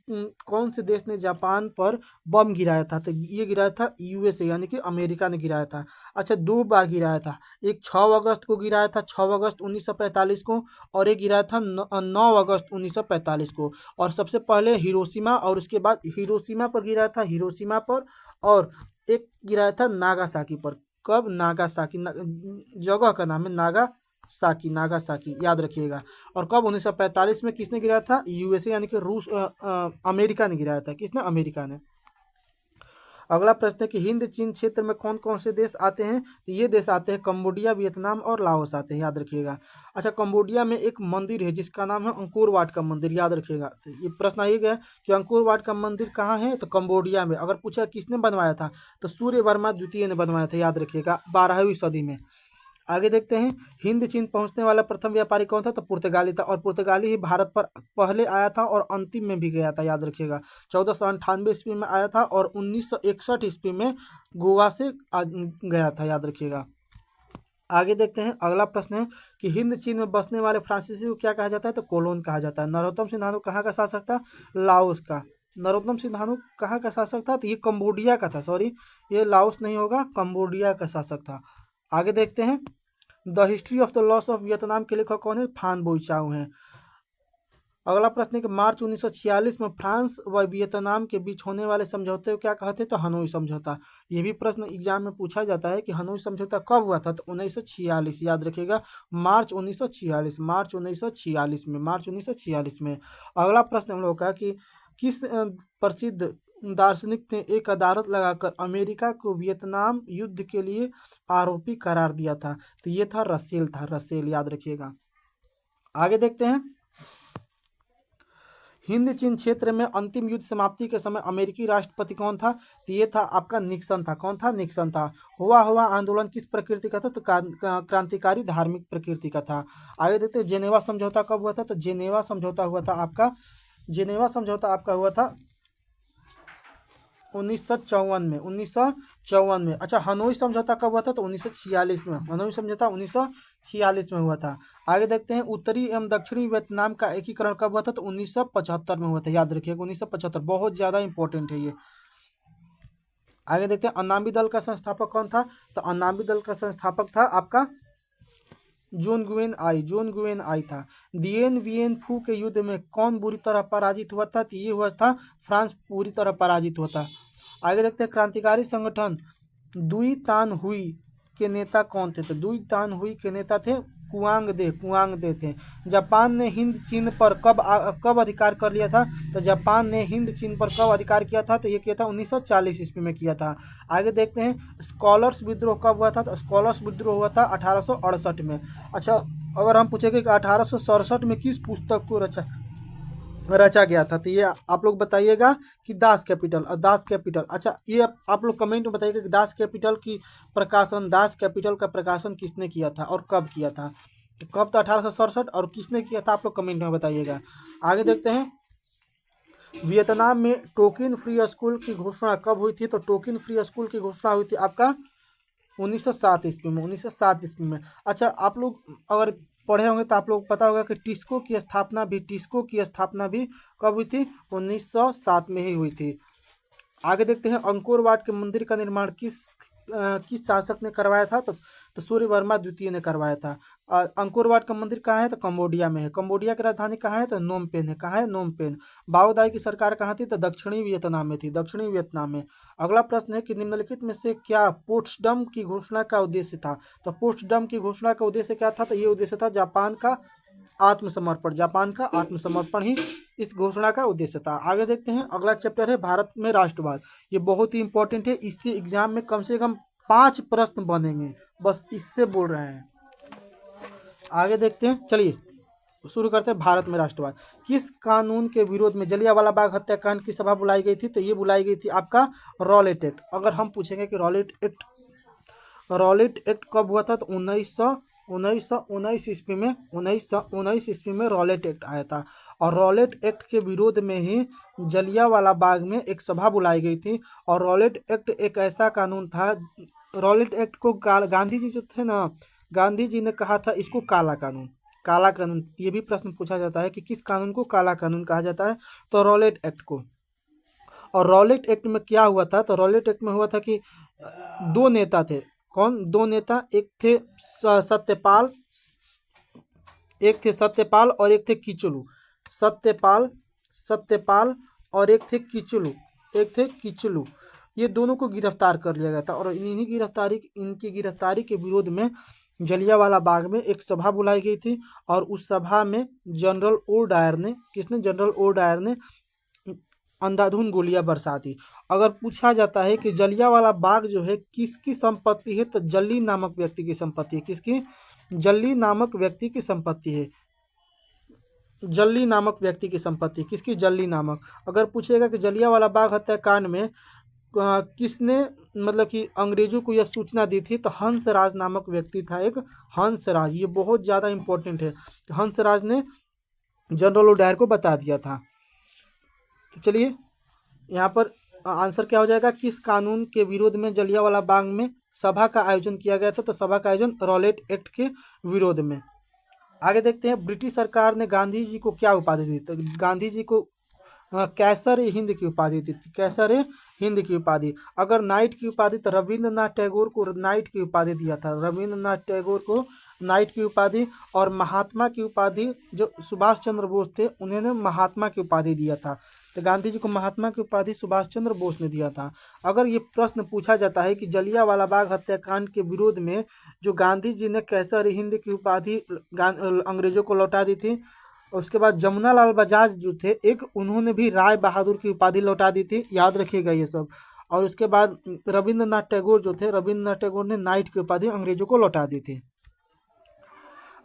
कौन से देश ने जापान पर बम गिराया था, तो ये गिराया था यूएसए यानी कि अमेरिका ने गिराया था। अच्छा 2 बार गिराया था, एक 6 अगस्त को गिराया था, 6 अगस्त 1945 को, और एक गिराया था 9 अगस्त 1945 को। और सबसे पहले हिरोशिमा और उसके बाद हिरोशिमा पर गिराया था, हिरोशिमा पर, और एक गिराया था नागासाकी पर। कब, नागासाकी, जगह का नाम है नागासाकी, याद रखिएगा। और कब, 1945 में। किसने गिराया था, यूएसए यानी कि रूस अमेरिका ने गिराया था। किसने, अमेरिका ने। अगला प्रश्न है कि हिंद चीन क्षेत्र में कौन कौन से देश आते हैं, तो ये देश आते हैं कंबोडिया, वियतनाम और लाओस आते हैं, याद रखिएगा। अच्छा कंबोडिया में एक मंदिर है जिसका नाम है अंकोर वाट का मंदिर, याद रखिएगा। तो ये प्रश्न आइएगा कि अंकोर वाट का मंदिर कहाँ है, तो कंबोडिया में। अगर पूछा किसने बनवाया था, तो सूर्य वर्मा द्वितीय ने बनवाया था, याद रखिएगा, 12वीं सदी में। आगे देखते हैं, हिंद चीन पहुंचने वाला प्रथम व्यापारी कौन था, तो पुर्तगाली था। और पुर्तगाली ही भारत पर पहले आया था और अंतिम में भी गया था, याद रखिएगा। 1498 ईस्वी में आया था और 1961 ईस्वी में गोवा से गया था, याद रखिएगा। आगे देखते हैं, अगला प्रश्न है कि हिंद चीन में बसने वाले फ्रांसीसी को क्या कहा जाता है, तो कोलोन कहा जाता है। नरोत्तम सिंधानु कहाँ का शासक था, लाओस का। नरोत्तम सिंधानु कहाँ का शासक था, तो ये कंबोडिया का था, सॉरी ये लाओस नहीं होगा, कंबोडिया का शासक था। आगे देखते हैं, the history of the loss of Vietnam के लेखक कौन है, फान बोइचाओ हैं। अगला प्रश्न है कि मार्च 1946 में फ्रांस व वियतनाम के बीच होने वाले समझौते को क्या कहते हैं, तो हनोई समझौता। ये भी प्रश्न एग्जाम में पूछा जाता है कि हनोई समझौता कब हुआ था, तो 1946, याद रखिएगा, मार्च 1946 में। अगला प्रश्न हम लोग का कि किस प्रसिद्ध दार्शनिक ने एक अदालत लगाकर अमेरिका को वियतनाम युद्ध के लिए आरोपी करार दिया था, तो ये था रसेल, याद रखिएगा। आगे देखते हैं, हिंद चीन क्षेत्र में अंतिम युद्ध समाप्ति के समय अमेरिकी राष्ट्रपति कौन था, तो ये था आपका निक्सन था। कौन था, निक्सन था। हुआ आंदोलन किस प्रकृति का था, तो क्रांतिकारी धार्मिक प्रकृति का था। आगे देखते हैं, जेनेवा समझौता कब हुआ था, तो जेनेवा समझौता हुआ था आपका 1954 में। अच्छा हनोई समझौता कब हुआ था, तो 1946 में। हनोई समझौता 1946 में हुआ था। आगे देखते हैं, उत्तरी एवं दक्षिणी वियतनाम का एकीकरण कब हुआ था, तो 1975 में हुआ था, याद रखिएगा 1975, बहुत ज़्यादा इंपॉर्टेंट है ये। आगे देखते हैं, अन्नामी दल का संस्थापक कौन था, तो अन्नामी दल का संस्थापक था आपका जोन गुएन आई था। दिएन वियन फू के युद्ध में कौन बुरी तरह पराजित हुआ था, तो ये हुआ था फ्रांस पूरी तरह पराजित हुआ था। आगे देखते हैं, क्रांतिकारी संगठन दुई तान हुई के नेता कौन थे, तो दुई तान हुई के नेता थे कुआंग दे थे। जापान ने हिंद चीन पर कब अधिकार कर लिया था? तो जापान ने हिंद चीन पर कब अधिकार किया था? तो ये किया था 1940 ईस्वी में किया था। आगे देखते हैं स्कॉलर्स विद्रोह कब हुआ था? तो स्कॉलर्स विद्रोह हुआ था 1868 में। अच्छा, अगर हम पूछेंगे कि 1867 में किस पुस्तक को रचा गया था, तो ये आप लोग बताइएगा कि दास कैपिटल। अच्छा, ये आप लोग कमेंट में बताइएगा कि दास कैपिटल का प्रकाशन किसने किया था और कब किया था? तो कब? तो 1867। और किसने किया था? आप लोग कमेंट में बताइएगा। आगे देखते हैं वियतनाम में टोकिन फ्री स्कूल की घोषणा कब हुई थी? तो टोकिन फ्री स्कूल की घोषणा हुई थी आपका 1907 ईस्वी में। 1907 ईस्वी में। अच्छा, आप लोग अगर पढ़े होंगे तो आप लोग पता होगा कि टिस्को की स्थापना भी कब हुई थी? 1907 में ही हुई थी। आगे देखते हैं अंकोर वाट के मंदिर का निर्माण किस शासक ने करवाया था? तो सूर्यवर्मा द्वितीय ने करवाया था। अंकोर वाट का मंदिर कहाँ है? तो कंबोडिया में है। कंबोडिया की राजधानी कहाँ है? तो नोम पेन है। कहाँ है? Phnom Penh. बाओदाई की सरकार कहाँ थी? तो दक्षिणी वियतनाम में थी। दक्षिणी वियतनाम में। अगला प्रश्न है कि निम्नलिखित में से क्या पोट्सडम की घोषणा का उद्देश्य था? तो पोट्सडम की घोषणा का उद्देश्य क्या था? तो ये उद्देश्य था जापान का आत्मसमर्पण ही इस घोषणा का उद्देश्य था। आगे देखते हैं अगला चैप्टर है भारत में राष्ट्रवाद। ये बहुत ही इंपॉर्टेंट है, इससे एग्जाम में कम से कम 5 प्रश्न बनेंगे, बस इससे बोल रहे हैं। आगे देखते हैं, चलिए शुरू करते हैं। भारत में राष्ट्रवाद किस कानून के विरोध में जलियांवाला बाग हत्याकांड की सभा बुलाई गई थी? तो ये बुलाई गई थी आपका रॉलेट एक्ट। अगर हम पूछेंगे कि रॉलेट एक्ट कब हुआ था? तो 1919 ईस्वी में 1919 ईस्वी में रॉलेट एक्ट आया था। और रॉलेट एक्ट के विरोध में ही जलियांवाला बाग में एक सभा बुलाई गई थी। और रॉलेट एक्ट एक ऐसा कानून था, रॉलेट एक्ट को गांधी जी जो थे ना, गांधी जी ने कहा था इसको काला कानून। ये भी प्रश्न पूछा जाता है कि किस कानून को काला कानून कहा जाता है? तो रॉलेट एक्ट को। और रॉलेट एक्ट में क्या हुआ था? तो रॉलेट एक्ट में हुआ था कि दो नेता थे। कौन दो नेता? एक थे सत्यपाल और एक थे किचलू। सत्यपाल और एक थे किचलू। ये दोनों को गिरफ्तार कर लिया गया था। और इनकी गिरफ्तारी के विरोध में जलियांवाला बाग में एक सभा बुलाई गई थी। और उस सभा में जनरल ओ डायर ने अंधाधुंध गोलियां बरसा दी। अगर पूछा जाता है कि जलियांवाला बाग जो है किसकी संपत्ति है? तो जल्ली नामक व्यक्ति की संपत्ति है। किसकी? जल्ली नामक व्यक्ति की संपत्ति है। किसकी? जल्ली नामक। अगर पूछेगा कि जलियांवाला बाग हत्याकांड में किसने मतलब कि अंग्रेजों को यह सूचना दी थी? तो हंसराज नामक व्यक्ति था, एक हंसराज। ये बहुत ज़्यादा इंपॉर्टेंट है। हंसराज ने जनरल ओ डायर को बता दिया था। तो चलिए यहाँ पर आंसर क्या हो जाएगा? किस कानून के विरोध में जलियांवाला बाग में सभा का आयोजन किया गया था? तो सभा का आयोजन रॉलेट एक्ट के विरोध में। आगे देखते हैं ब्रिटिश सरकार ने गांधी जी को क्या उपाधि दी? तो गांधी जी को कैसर हिंद की उपाधि दी थी। कैसर हिंद की उपाधि। अगर नाइट की उपाधि, तो रविंद्रनाथ टैगोर को नाइट की उपाधि दिया था। रविंद्रनाथ टैगोर को नाइट की उपाधि। और महात्मा की उपाधि जो सुभाष चंद्र बोस थे उन्होंने महात्मा की उपाधि दिया था। तो गांधी जी को महात्मा की उपाधि सुभाष चंद्र बोस ने दिया था। अगर ये प्रश्न पूछा जाता है कि जलियांवाला बाग हत्याकांड के विरोध में जो गांधी जी ने कैसर हिंद की उपाधि अंग्रेजों को लौटा दी थी, उसके बाद जमुनालाल बजाज जो थे एक, उन्होंने भी राय बहादुर की उपाधि लौटा दी थी। याद रखिएगा ये सब। और उसके बाद रविंद्रनाथ टैगोर जो थे, रविंद्रनाथ टैगोर ने नाइट की उपाधि अंग्रेजों को लौटा दी थी।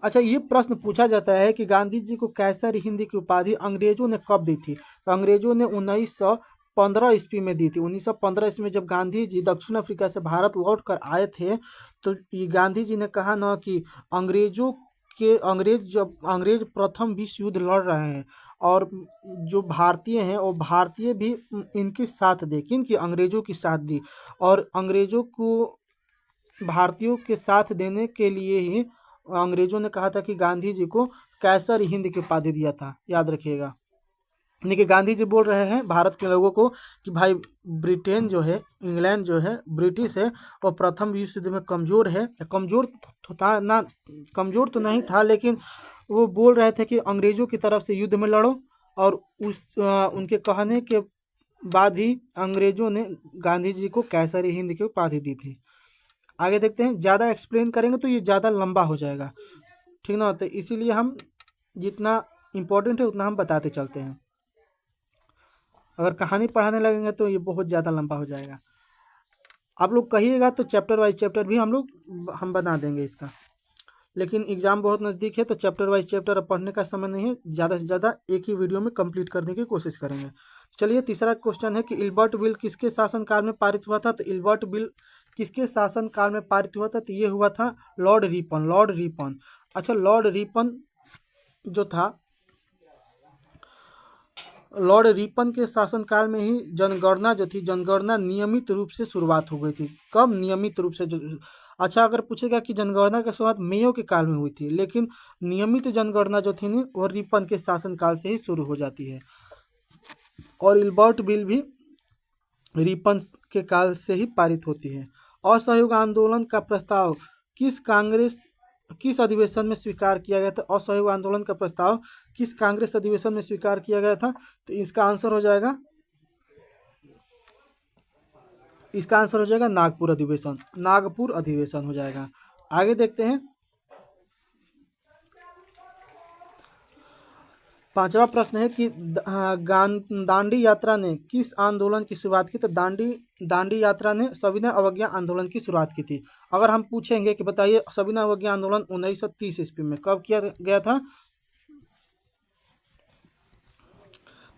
अच्छा, ये प्रश्न पूछा जाता है कि गांधी जी को कैसर हिंद की उपाधि अंग्रेजों ने कब दी थी? तो अंग्रेजों ने 1915 ईस्वी में दी थी। 1915 ईस्वी में जब गांधी जी दक्षिण अफ्रीका से भारत लौट कर आए थे, तो ये गांधी जी ने कहा ना कि अंग्रेज प्रथम विश्व युद्ध लड़ रहे हैं और जो भारतीय हैं वो भारतीय भी इनके साथ दें। किनकी? अंग्रेजों की साथ दी। और अंग्रेजों को भारतीयों के साथ देने के लिए ही अंग्रेजों ने कहा था कि गांधी जी को कैसर हिंद की उपाधि दिया था। याद रखिएगा। यानी कि गांधी जी बोल रहे हैं भारत के लोगों को कि भाई ब्रिटेन जो है, इंग्लैंड जो है, ब्रिटिश है, वो प्रथम विश्व युद्ध में कमज़ोर है। कमज़ोर तो नहीं था, लेकिन वो बोल रहे थे कि अंग्रेज़ों की तरफ से युद्ध में लड़ो। और उनके कहने के बाद ही अंग्रेज़ों ने गांधी जी को कैसर हिंद की उपाधि दी थी। आगे देखते हैं। ज़्यादा एक्सप्लेन करेंगे तो ये ज़्यादा लंबा हो जाएगा, ठीक ना। तो इसीलिए हम जितना इम्पोर्टेंट है उतना हम बताते चलते हैं। अगर कहानी पढ़ाने लगेंगे तो ये बहुत ज़्यादा लंबा हो जाएगा। आप लोग कहिएगा तो चैप्टर वाइज चैप्टर भी हम बना देंगे इसका, लेकिन एग्ज़ाम बहुत नज़दीक है तो चैप्टर वाइज चैप्टर अब पढ़ने का समय नहीं है, ज़्यादा से ज़्यादा एक ही वीडियो में कंप्लीट करने की कोशिश करेंगे। चलिए तीसरा क्वेश्चन है कि इल्बर्ट बिल किसके शासनकाल में पारित हुआ था। तो इल्बर्ट बिल किसके शासनकाल में पारित हुआ था, तो ये हुआ था लॉर्ड रिपन। लॉर्ड रिपन, अच्छा लॉर्ड रिपन जो था, लॉर्ड रिपन के शासनकाल में ही जनगणना जो थी, जनगणना नियमित रूप से शुरुआत हो गई थी। कब नियमित रूप से अच्छा अगर पूछेगा कि जनगणना की शुरुआत मेयो के काल में हुई थी, लेकिन नियमित जनगणना जो थी वो रिपन के शासनकाल से ही शुरू हो जाती है। और इल्बर्ट बिल भी रिपन के काल से ही पारित होती है। असहयोग आंदोलन का प्रस्ताव किस अधिवेशन में स्वीकार किया गया था। असहयोग आंदोलन का प्रस्ताव किस कांग्रेस अधिवेशन में स्वीकार किया गया था। तो इसका आंसर हो जाएगा नागपुर अधिवेशन। नागपुर अधिवेशन हो जाएगा। आगे देखते हैं, पांचवा प्रश्न है कि दांडी यात्रा ने किस आंदोलन की शुरुआत की। तो दांडी यात्रा ने सविनय अवज्ञा आंदोलन की शुरुआत की थी। अगर हम पूछेंगे कि बताइए सविनय अवज्ञा आंदोलन 1930 ईस्वी में कब किया गया था।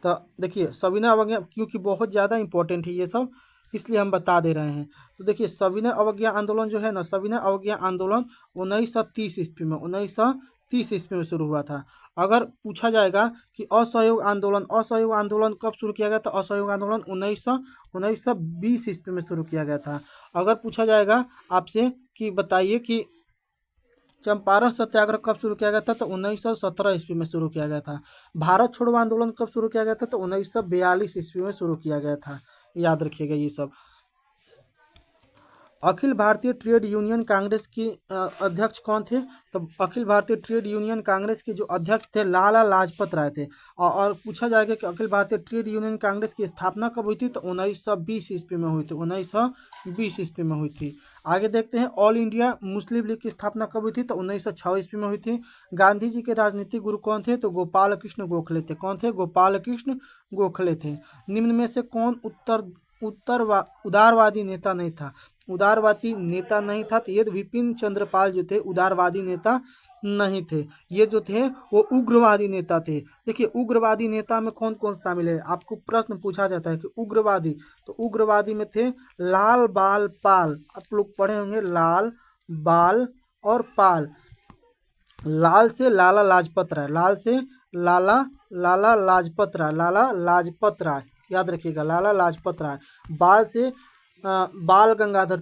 तो देखिए सविनय अवज्ञा, क्योंकि बहुत ज़्यादा इंपॉर्टेंट है ये सब, इसलिए हम बता दे रहे हैं। तो देखिए सविनय अवज्ञा आंदोलन जो है ना, सविनय अवज्ञा आंदोलन 1930 ईस्वी में 1930 ईस्वी में शुरू हुआ था। अगर पूछा जाएगा कि असहयोग आंदोलन कब शुरू किया गया, तो असहयोग आंदोलन 1920 ईस्वी में शुरू किया गया था। अगर पूछा जाएगा आपसे कि बताइए कि चंपारण सत्याग्रह कब शुरू किया गया था, तो 1917 ईस्वी में शुरू किया गया था। भारत छोड़ो आंदोलन कब शुरू किया गया था, तो 1942 ईस्वी में शुरू किया गया था। याद रखिएगा ये सब। अखिल भारतीय ट्रेड यूनियन कांग्रेस की अध्यक्ष कौन थे। तो अखिल भारतीय ट्रेड यूनियन कांग्रेस के जो अध्यक्ष थे लाला लाजपत राय थे। और पूछा जाएगा कि अखिल भारतीय ट्रेड यूनियन कांग्रेस की स्थापना कब हुई थी, तो 1920 ईस्वी में हुई थी। 1920 ईस्वी में हुई थी। आगे देखते हैं, ऑल इंडिया मुस्लिम लीग की स्थापना कब हुई थी, तो 1906 ईस्वी में हुई थी। गांधी जी के राजनीतिक गुरु कौन थे, तो गोपाल कृष्ण गोखले थे। कौन थे, गोपाल कृष्ण गोखले थे। निम्न में से कौन उदारवादी नेता नहीं था। उदारवादी नेता नहीं था, तो ये विपिन चंद्रपाल जो थे उदारवादी नेता नहीं थे। ये जो थे वो उग्रवादी नेता थे। देखिए उग्रवादी नेता में कौन कौन शामिल है, आपको प्रश्न पूछा जाता है कि उग्रवादी, तो उग्रवादी में थे लाल बाल पाल। आप लोग पढ़े होंगे लाल बाल और पाल। लाल से लाला लाजपत राय, लाल से लाला लाजपत राय, याद रखिएगा लाला लाजपत राय। बाल से बाल गंगाधर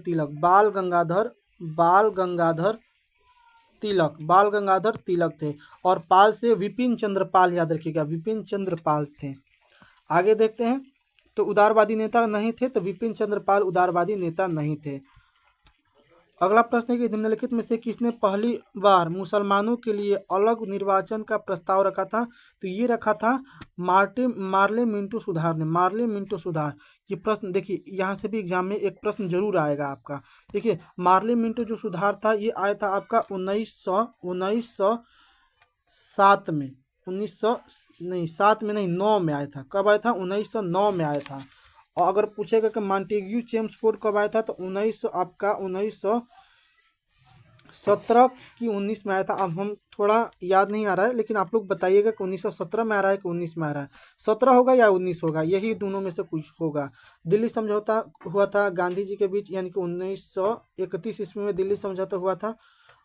तिलक थे। और पाल से विपिन चंद्रपाल, याद रखिएगा विपिन चंद्रपाल थे। आगे देखते हैं, तो उदारवादी नेता नहीं थे, तो विपिन चंद्रपाल उदारवादी नेता नहीं थे। अगला प्रश्न है कि निम्नलिखित में से किसने पहली बार मुसलमानों के लिए अलग निर्वाचन का प्रस्ताव रखा था। तो ये रखा था मार्ले मिंटो सुधार ने। मार्ले मिंटो सुधार, ये प्रश्न देखिए यहाँ से भी एग्जाम में एक प्रश्न जरूर आएगा आपका। देखिए मार्ले मिंटो जो सुधार था ये आया था आपका 1907 में। 9 में आया था। कब आया था, 1909 में आया था। और अगर पूछेगा कि मॉन्टेग्यू चेम्सफोर्ड कब आया था, तो 1917 की 19 में आया था। अब हम थोड़ा याद नहीं आ रहा है, लेकिन आप लोग बताइएगा कि 1917 में आ रहा है कि 19 में आ रहा है। 17 होगा या 19 होगा, यही दोनों में से कुछ होगा। दिल्ली समझौता हुआ था गांधी जी के बीच, यानी कि 1931 ईस्वी में दिल्ली समझौता हुआ था।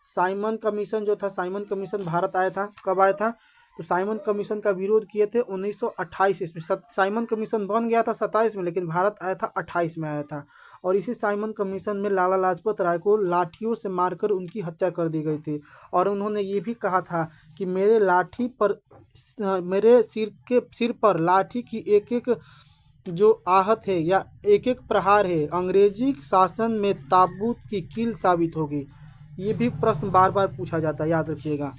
साइमन कमीशन जो था, साइमन कमीशन भारत आया था। कब आया था, तो साइमन कमीशन का विरोध किए थे 1928 ईस्वी। साइमन कमीशन बन गया था 27 में, लेकिन भारत आया था 28 में आया था। और इसी साइमन कमीशन में लाला लाजपत राय को लाठियों से मारकर उनकी हत्या कर दी गई थी। और उन्होंने ये भी कहा था कि मेरे सिर पर लाठी की एक एक जो आहत है या एक एक प्रहार है अंग्रेजी शासन में ताबूत की कील साबित होगी। ये भी प्रश्न बार बार पूछा जाता है, याद रखिएगा।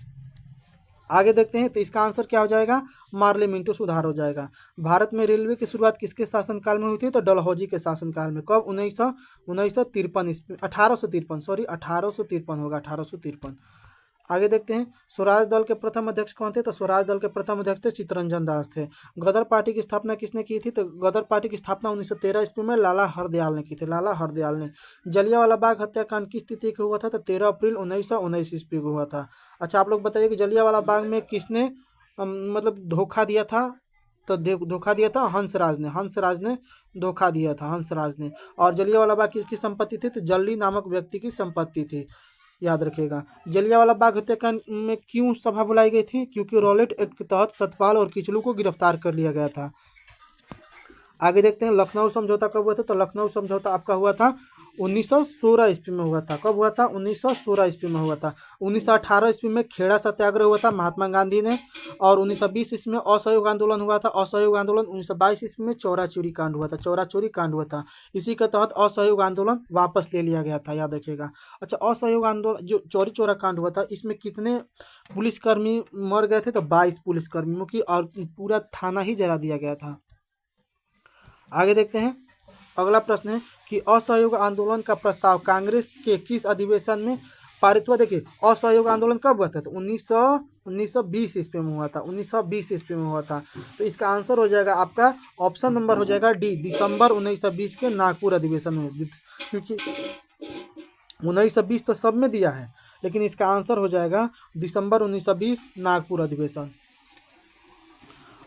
आगे देखते हैं, तो इसका आंसर क्या हो जाएगा, मार्ले मिंटो सुधार हो जाएगा। भारत में रेलवे की शुरुआत किसके शासनकाल में हुई थी, तो डलहौजी के शासनकाल में। कब, 1953 ईस्वी, 1853 होगा, 1853। आगे देखते हैं स्वराज दल के प्रथम अध्यक्ष कौन थे, तो स्वराज दल के प्रथम अध्यक्ष थे चित्तरंजन दास थे। गदर पार्टी की स्थापना किसने की थी, तो गदर पार्टी की स्थापना 1913 ईस्वी में लाला हरदयाल ने की थी, लाला हरदयाल ने। जलियांवाला बाग हत्याकांड किस तिथि को हुआ था, तो 13 अप्रैल 1919 ईस्वी को हुआ था। अच्छा आप लोग बताइए कि जलियांवाला बाग में किसने मतलब धोखा दिया था, तो धोखा दिया था हंसराज ने, हंसराज ने धोखा दिया था, हंसराज ने। और जलियांवाला बाग किसकी संपत्ति थी, तो जल्ली नामक व्यक्ति की संपत्ति थी, याद रखिएगा। जलियांवाला बाग हत्याकांड में क्यों सभा बुलाई गई थी, क्योंकि रॉलेट एक्ट के तहत सतपाल और किचलू को गिरफ्तार कर लिया गया था। आगे देखते हैं लखनऊ समझौता कब हुआ था, तो लखनऊ समझौता आपका हुआ था 1916 ईस्वी में हुआ था। कब हुआ था, 1916 ईस्वी में हुआ था। 1918 ईस्वी में खेड़ा सत्याग्रह हुआ था महात्मा गांधी ने, और 1920 ईस्वी में असहयोग आंदोलन हुआ था, असहयोग आंदोलन। 1922 ईस्वी में चौरा चोरी कांड हुआ था, चौरा चोरी कांड हुआ था। इसी के तहत असहयोग आंदोलन वापस ले लिया गया था, याद रखिएगा। अच्छा असहयोग आंदोलन जो चौरी चौरा कांड हुआ था, इसमें कितने पुलिसकर्मी मर गए थे, तो 22 पुलिसकर्मियों की, और पूरा थाना ही जला दिया गया था। आगे देखते हैं अगला प्रश्न है कि असहयोग आंदोलन का प्रस्ताव कांग्रेस के किस अधिवेशन में पारित हुआ। देखिए असहयोग आंदोलन कब हुआ था, तो 1920 ईस्वी में हुआ था, 1920 ईस्वी में हुआ था। तो इसका आंसर हो जाएगा आपका ऑप्शन नंबर हो जाएगा डी, दिसंबर 1920 के नागपुर अधिवेशन में। क्योंकि 1920 तो सब में दिया है, लेकिन इसका आंसर हो जाएगा दिसंबर 1920 नागपुर अधिवेशन।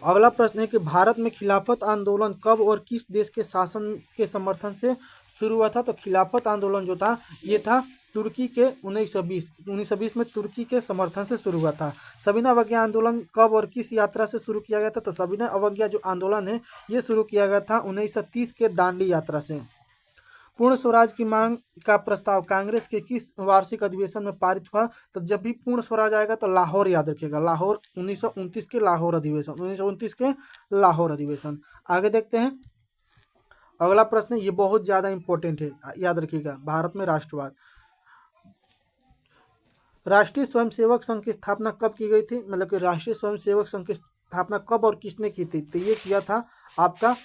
अगला प्रश्न है कि भारत में खिलाफत आंदोलन कब और किस देश के शासन के समर्थन से शुरू हुआ था, तो खिलाफत आंदोलन जो था ये था तुर्की के 1920 में तुर्की के समर्थन से शुरू हुआ था। सविनय अवज्ञा आंदोलन कब और किस यात्रा से शुरू किया गया था, तो सविनय अवज्ञा जो आंदोलन है ये शुरू किया गया था 1930 के दांडी यात्रा से। पूर्ण स्वराज की मांग का प्रस्ताव कांग्रेस के किस वार्षिक अधिवेशन में पारित हुआ, तो जब भी पूर्ण स्वराज आएगा तो लाहौर याद रखिएगा, लाहौर 1929 के लाहौर अधिवेशन, 1929 के लाहौर अधिवेशन। आगे देखते हैं अगला प्रश्न, ये बहुत ज्यादा इंपॉर्टेंट है, याद रखिएगा। भारत में राष्ट्रवाद, राष्ट्रीय स्वयंसेवक संघ की स्थापना कब की गई थी, मतलब कि राष्ट्रीय स्वयंसेवक संघ की स्थापना कब और किसने की थी, तो ये किया था आपका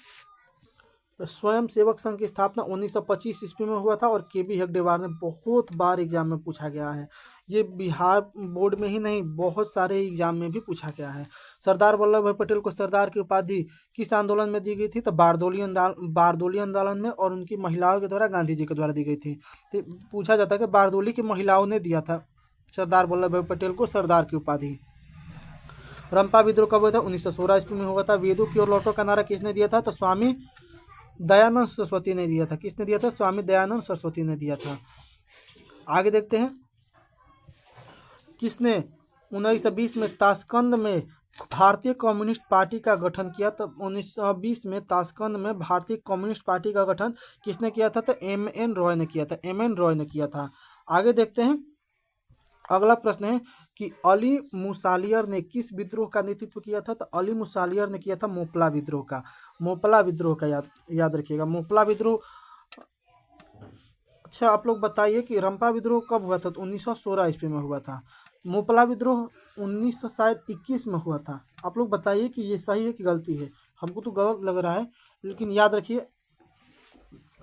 स्वयं सेवक संघ की स्थापना 1925 ईस्वी में हुआ था। और के.बी. हेगडेवार ने बहुत बार एग्जाम में पूछा गया है, ये बिहार बोर्ड में ही नहीं बहुत सारे एग्जाम में भी पूछा गया है। सरदार वल्लभ भाई पटेल को सरदार की उपाधि किस आंदोलन में दी गई थी, तो बारदोली आंदोलन में, और उनकी महिलाओं के द्वारा, गांधी जी के द्वारा दी गई थी। तो पूछा जाता है कि बारदोली की महिलाओं ने दिया था सरदार वल्लभ भाई पटेल को सरदार की उपाधि। रंपा विद्रोह कब हुआ था, 1916 ईस्वी में हुआ था। वेदों की ओर लौटो का नारा किसने दिया था, तो स्वामी दयानंद सरस्वती ने दिया था। किसने दिया था, स्वामी दयानंद सरस्वती ने दिया था। आगे देखते हैं किसने 1920 में ताशकंद में भारतीय कम्युनिस्ट पार्टी का गठन किया, तो 1920 में ताशकंद में भारतीय कम्युनिस्ट पार्टी का गठन किसने किया था, तो एम.एन. रॉय ने किया था, एम.एन. रॉय ने किया था। आगे देखते हैं अगला प्रश्न है कि अली मुसालियर ने किस विद्रोह का नेतृत्व किया था, तो अली मुसालियर ने किया था मोपला विद्रोह का, मोपला विद्रोह का, याद रखिएगा मोपला विद्रोह। अच्छा आप लोग बताइए कि रंपा विद्रोह कब हुआ था, तो 1916 ईस्वी में हुआ था। मोपला विद्रोह 1921 में हुआ था। आप लोग बताइए कि ये सही है कि गलती है, हमको तो गलत लग रहा है, लेकिन याद रखिए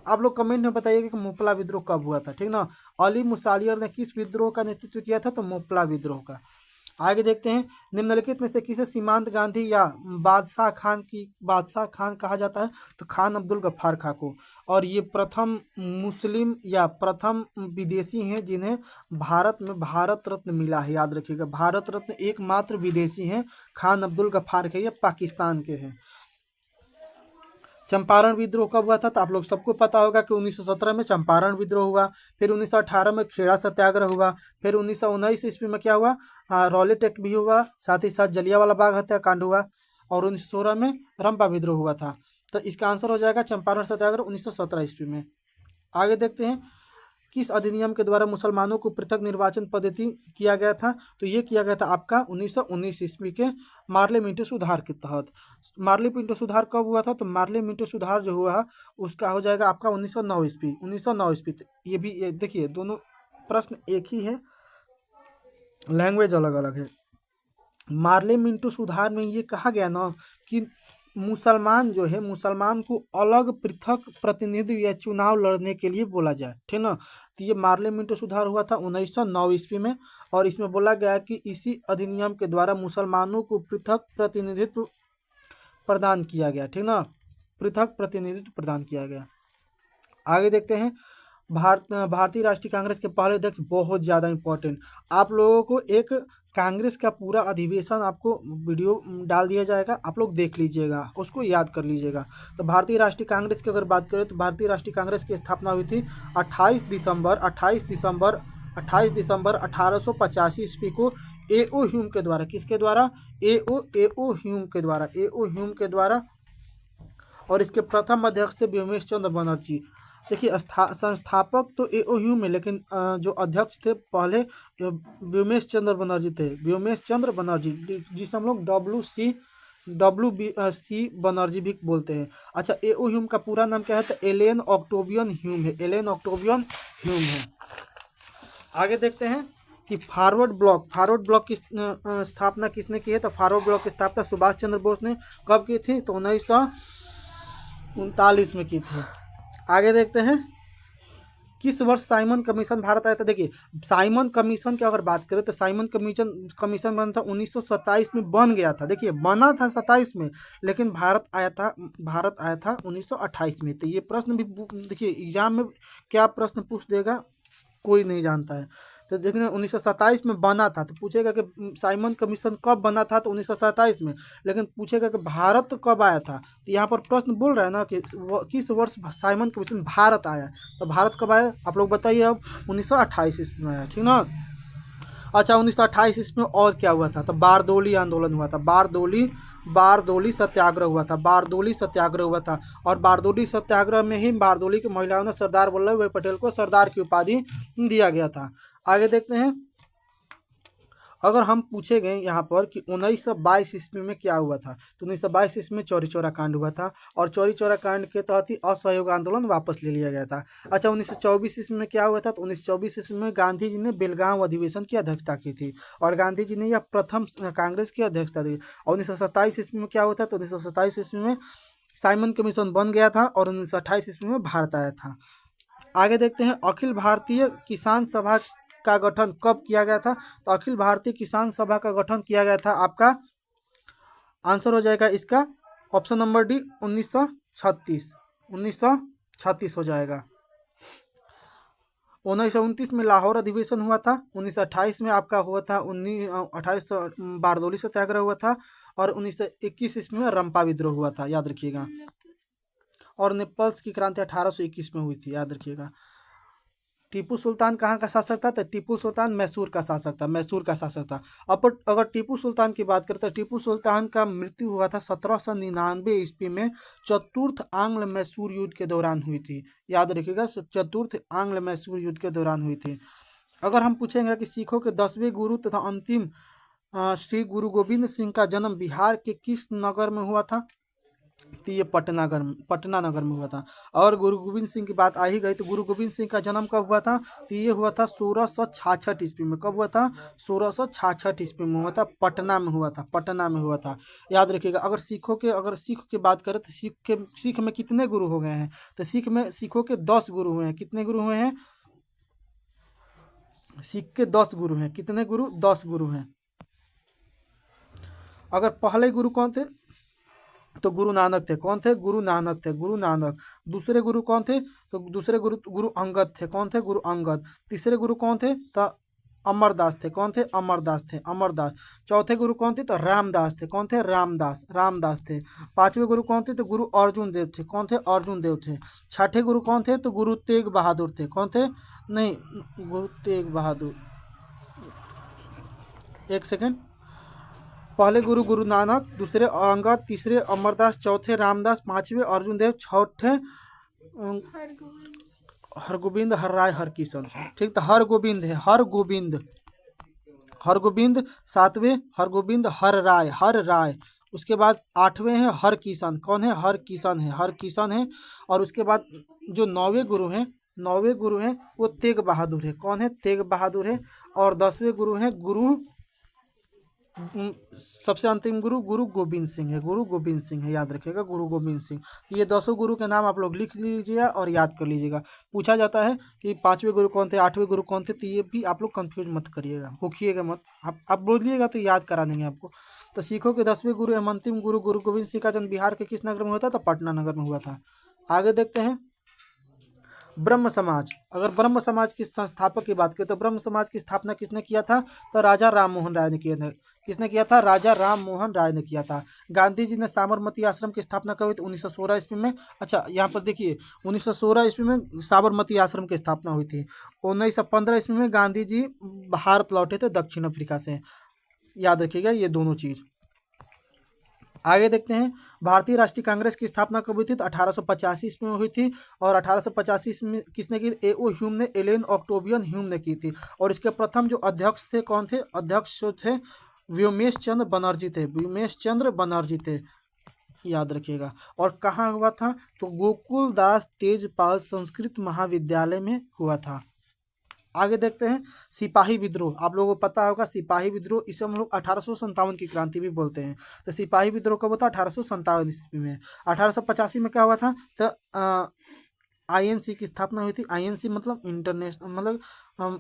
आप लोग कमेंट में बताइएगा कि मोपला विद्रोह कब हुआ था, ठीक ना। अली मुसालियर ने किस विद्रोह का नेतृत्व किया था, तो मोपला विद्रोह का। आगे देखते हैं निम्नलिखित में से किसे सीमांत गांधी या बादशाह खान कहा जाता है, तो खान अब्दुल गफ्फार खां को। और ये प्रथम मुस्लिम या प्रथम विदेशी हैं जिन्हें भारत में भारत रत्न मिला है, याद रखिएगा। भारत रत्न एकमात्र विदेशी हैं खान अब्दुल गफ्फार के, ये पाकिस्तान के हैं। चंपारण विद्रोह कब हुआ था, तो आप लोग सबको पता होगा कि 1917 में चंपारण विद्रोह हुआ। फिर 1918 में खेड़ा सत्याग्रह हुआ। फिर 1919 ईस्वी में क्या हुआ, रॉलेट एक्ट भी हुआ, साथ ही साथ जलियांवाला बाग हत्याकांड हुआ, और 1916 में रंपा विद्रोह हुआ था। तो इसका आंसर हो जाएगा चंपारण सत्याग्रह 1917 ईस्वी में। आगे देखते हैं किस अधिनियम के द्वारा मुसलमानों को पृथक निर्वाचन पद्धति किया गया था, तो ये किया गया था आपका 1919 ईस्वी के मार्ले मिंटो सुधार के तहत। मार्ले मिंटो सुधार कब हुआ था, तो मार्ले मिंटो सुधार जो हुआ उसका हो जाएगा आपका 1909 ईस्वी, 1909 ईस्वी। ये भी देखिए दोनों प्रश्न एक ही है, लैंग्वेज अलग अलग है। मार्ले मिंटो सुधार में ये कहा गया ना कि मुसलमान जो है, मुसलमान को अलग पृथक प्रतिनिधि या चुनाव लड़ने के लिए बोला जाए, ठीक ना। तो ये पार्लियामेंट सुधार हुआ था 1909 ईस्वी में, और इसमें बोला गया कि इसी अधिनियम के द्वारा मुसलमानों को पृथक प्रतिनिधित्व प्रदान किया गया, ठीक ना, पृथक प्रतिनिधित्व प्रदान किया गया। आगे देखते हैं, भारतीय राष्ट्रीय कांग्रेस के पहले अध्यक्ष, बहुत ज़्यादा इंपॉर्टेंट, आप लोगों को एक कांग्रेस का पूरा अधिवेशन आपको वीडियो डाल दिया जाएगा, आप लोग देख लीजिएगा, उसको याद कर लीजिएगा। तो भारतीय राष्ट्रीय कांग्रेस की अगर बात करें तो भारतीय राष्ट्रीय कांग्रेस की स्थापना हुई थी 28 दिसंबर 1885 ईस्वी को ए.ओ. ह्यूम के द्वारा। किसके द्वारा? ए.ओ. ह्यूम के द्वारा, ए.ओ. ह्यूम के द्वारा। और इसके प्रथम अध्यक्ष थे व्योमेश चंद्र बनर्जी। देखिए, संस्थापक तो ए.ओ. ह्यूम है, लेकिन जो अध्यक्ष थे पहले व्योमेश चंद्र बनर्जी थे, व्योमेश चंद्र बनर्जी, जिसे हम लोग WC बनर्जी भी बोलते हैं। अच्छा, ए.ओ. ह्यूम का पूरा नाम क्या है? तो एलेन ऑक्टेवियन ह्यूम है, एलेन ऑक्टेवियन ह्यूम है। आगे देखते हैं कि फॉरवर्ड ब्लॉक की स्थापना किसने की है? तो फॉरवर्ड ब्लॉक की स्थापना सुभाष चंद्र बोस ने कब की थी? तो 1939 में की थी। आगे देखते हैं, किस वर्ष साइमन कमीशन भारत आया था? देखिए, साइमन कमीशन की अगर बात करें तो साइमन कमीशन बना था 1927 में, बन गया था। देखिए, बना था 27 में, लेकिन भारत आया था 1928 में। तो ये प्रश्न भी देखिए एग्जाम में क्या प्रश्न पूछ देगा, कोई नहीं जानता है। तो देखिए 1927 में बना था, तो पूछेगा कि साइमन कमीशन कब बना था? तो 1927 में। लेकिन पूछेगा कि भारत कब आया था? तो यहाँ पर प्रश्न बोल रहा है ना कि किस वर्ष साइमन कमीशन भारत आया। तो भारत कब आया आप लोग बताइए। अब 1928 ईस्वी में आया, ठीक ना। अच्छा, 1928 ईस्वी में और क्या हुआ था? तो बारदोली आंदोलन हुआ था, बारदोली सत्याग्रह हुआ था, बारदोली सत्याग्रह हुआ था। और बारदोली सत्याग्रह में ही बारदोली की महिलाओं ने सरदार वल्लभ भाई पटेल को सरदार की उपाधि दिया गया था। आगे देखते हैं, अगर हम पूछे गए यहाँ पर कि 1922 ईस्वी में क्या हुआ था, तो 1922 ईस्वी में चौरी चौरा कांड हुआ था, और चौरी चौरा कांड के तहत ही असहयोग आंदोलन वापस ले लिया गया था। अच्छा, 1924 ईस्वी में क्या हुआ था? तो 1924 ईस्वी में गांधी जी ने बेलगांव अधिवेशन की अध्यक्षता की थी, और गांधी जी ने यह प्रथम कांग्रेस की अध्यक्षता दी। और 1927 ईस्वी में क्या हुआ था? तो 1927 ईस्वी में साइमन कमीशन बन गया था, और 1928 ईस्वी में भारत आया था। आगे देखते हैं, अखिल भारतीय किसान सभा का गठन कब किया गया था? तो अखिल भारतीय किसान सभा का गठन किया गया था, आपका आंसर हो जाएगा इसका ऑप्शन नंबर डी, 1936 हो जाएगा। 1929 में लाहौर अधिवेशन हुआ था, 1928 में आपका हुआ था 28 बारदोली सत्याग्रह हुआ था, और 1921 ईस्वी में रंपा विद्रोह हुआ था, याद रखिएगा। और नेपल्स की क्रांति 1821 में हुई थी, याद रखिएगा। टीपू सुल्तान कहाँ का शासक था? तो टीपू सुल्तान मैसूर का शासक था, मैसूर का शासक था। अब अगर टीपू सुल्तान की बात करें तो टीपू सुल्तान का मृत्यु हुआ था 1799 ईस्वी में, चतुर्थ आंग्ल मैसूर युद्ध के दौरान हुई थी, याद रखिएगा, चतुर्थ आंग्ल मैसूर युद्ध के दौरान हुई थी। अगर हम पूछेंगे कि सिखों के 10वें गुरु तथा अंतिम श्री गुरु गोविंद सिंह का जन्म बिहार के किस नगर में हुआ था? तो ये पटना नगर में हुआ था। और गुरु गोविंद सिंह की बात आ ही गई, तो गुरु गोविंद सिंह का जन्म कब हुआ था? तो ये हुआ था 1666 ईस्वी में। कब हुआ था? 1666 ईस्वी में हुआ था, पटना में हुआ था, पटना में हुआ था, याद रखिएगा। अगर सिख की बात करें तो सिख में कितने गुरु हो गए हैं? तो सिखों के 10 गुरु हुए हैं। कितने गुरु हुए हैं? सिख के 10 गुरु हैं। कितने गुरु? 10 गुरु हैं। अगर पहले गुरु कौन थे? तो गुरु नानक थे। कौन थे? गुरु नानक थे, गुरु नानक। दूसरे गुरु कौन थे? तो दूसरे गुरु अंगद थे। कौन थे? गुरु अंगद। तीसरे गुरु कौन थे? तो अमरदास थे। कौन थे? अमरदास थे, अमरदास। चौथे गुरु कौन थे? तो रामदास थे। कौन थे? रामदास थे। पांचवें गुरु कौन थे? तो गुरु अर्जुन देव थे। कौन थे? अर्जुन देव थे। छठे गुरु कौन थे? तो गुरु तेग बहादुर थे। कौन थे? नहीं, गुरु तेग बहादुर, एक सेकेंड। पहले गुरु नानक, दूसरे अंगद, तीसरे अमरदास, चौथे रामदास, पांचवें अर्जुन देव, छठे हरगोविंद, हर राय, हरकिशन। ठीक, तो हरगोविंद है, हरगोविंद। सातवें हरगोविंद, हर राय। उसके बाद आठवें है हरकिशन। कौन है? हरकिशन है। और उसके बाद जो नौवें गुरु हैं वो तेग बहादुर है। कौन है? तेग बहादुर है। और 10वें गुरु हैं सबसे अंतिम गुरु गुरु गोविंद सिंह है, गुरु गोविंद सिंह है, याद रखिएगा गुरु गोविंद सिंह। ये 10 गुरु के नाम आप लोग लिख लीजिएगा और याद कर लीजिएगा। पूछा जाता है कि 5वें गुरु कौन थे, 8वें गुरु कौन थे, तो ये भी आप लोग कंफ्यूज मत करिएगा, होखिएगा मत। आप बोलिएगा तो याद करा देंगे आपको। तो सिखों के 10वें गुरु एवं अंतिम गुरु गुरु गोविंद सिंह का जन्म बिहार के किस नगर में हुआ था, तो पटना नगर में हुआ था। आगे देखते हैं ब्रह्म समाज। अगर ब्रह्म समाज के संस्थापक की बात करें तो ब्रह्म समाज की स्थापना किसने किया था, तो राजा राम मोहन राय ने किया था। किसने किया था, राजा राम मोहन राय ने किया था। गांधी जी ने साबरमती आश्रम की स्थापना करी थी 1916 ईस्वी में। अच्छा यहाँ पर देखिए 1916 ईस्वी में साबरमती आश्रम की स्थापना हुई थी। 1915 ईस्वी में गांधी जी भारत लौटे थे दक्षिण अफ्रीका से। याद रखिएगा ये दोनों चीज। आगे देखते हैं भारतीय राष्ट्रीय कांग्रेस की स्थापना कब हुई थी, तो 1885 ईस्वी में हुई थी। और 1885 ईस्वी में किसने की, ए.ओ. ह्यूम ने, एलेन ऑक्टोबियन ह्यूम ने की थी। और इसके प्रथम जो अध्यक्ष थे कौन थे, अध्यक्ष जो थे व्योमेश चंद्र बनर्जी थे, व्योमेश चंद्र बनर्जी थे, याद रखिएगा। और कहाँ हुआ था, तो गोकुल दास तेजपाल संस्कृत महाविद्यालय में हुआ था। आगे देखते हैं सिपाही विद्रोह। आप लोगों को पता होगा सिपाही विद्रोह, इसे हम लोग 1857 की क्रांति भी बोलते हैं। तो सिपाही विद्रोह कब होता है, 1857 ईस्वी में। 1885 में क्या हुआ था, तो आईएनसी की स्थापना हुई थी। आईएनसी मतलब इंटरनेशनल, मतलब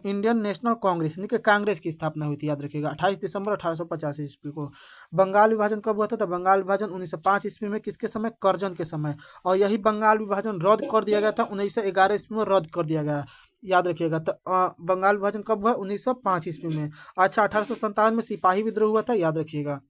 इंडियन नेशनल कांग्रेस, यानी कि कांग्रेस की स्थापना हुई थी, याद रखिएगा 28 दिसंबर 1885 ईस्वी को। बंगाल विभाजन कब हुआ था, तो बंगाल विभाजन 1905 ईस्वी में, किसके समय, कर्जन के समय। और यही बंगाल विभाजन रद्द कर दिया गया था 1911 ईस्वी में, रद्द कर दिया गया, याद रखिएगा। तो बंगाल विभाजन कब हुआ, 1905 ईस्वी में। अच्छा 1857 में सिपाही विद्रोह हुआ था, याद रखिएगा।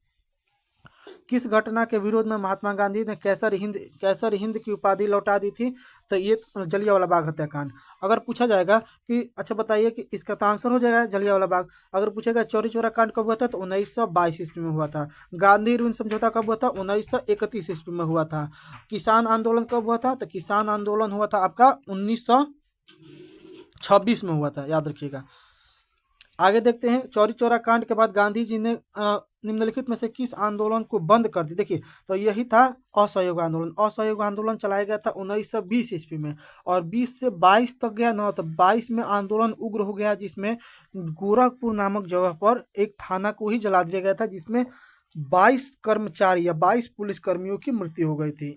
किस घटना के विरोध में महात्मा गांधी ने कैसर हिंद की उपाधि लौटा दी थी, तो ये जलियांवाला बाग हत्याकांड। अगर पूछा जाएगा कि अच्छा बताइए कि इसका तो आंसर हो जाएगा जलियांवाला बाग। अगर पूछेगा चौरी चौरा कांड कब हुआ था, तो 1922 ईस्वी में हुआ था। गांधी इरविन समझौता कब हुआ था, 1931 ईस्वी में हुआ था। किसान आंदोलन कब हुआ था, तो किसान आंदोलन हुआ था आपका 1926 में हुआ था, याद रखिएगा। आगे देखते हैं चौरी चौरा कांड के बाद गांधी जी ने निम्नलिखित में से किस आंदोलन को बंद कर दी। देखिए तो यही था असहयोग आंदोलन। असहयोग आंदोलन चलाया गया था 1920 ईस्वी में, और 20 से 22 तक गया ना, तो 22 में आंदोलन उग्र हो गया, जिसमें गोरखपुर नामक जगह पर एक थाना को ही जला दिया गया था, जिसमें 22 कर्मचारी या 22 पुलिसकर्मियों की मृत्यु हो गई थी।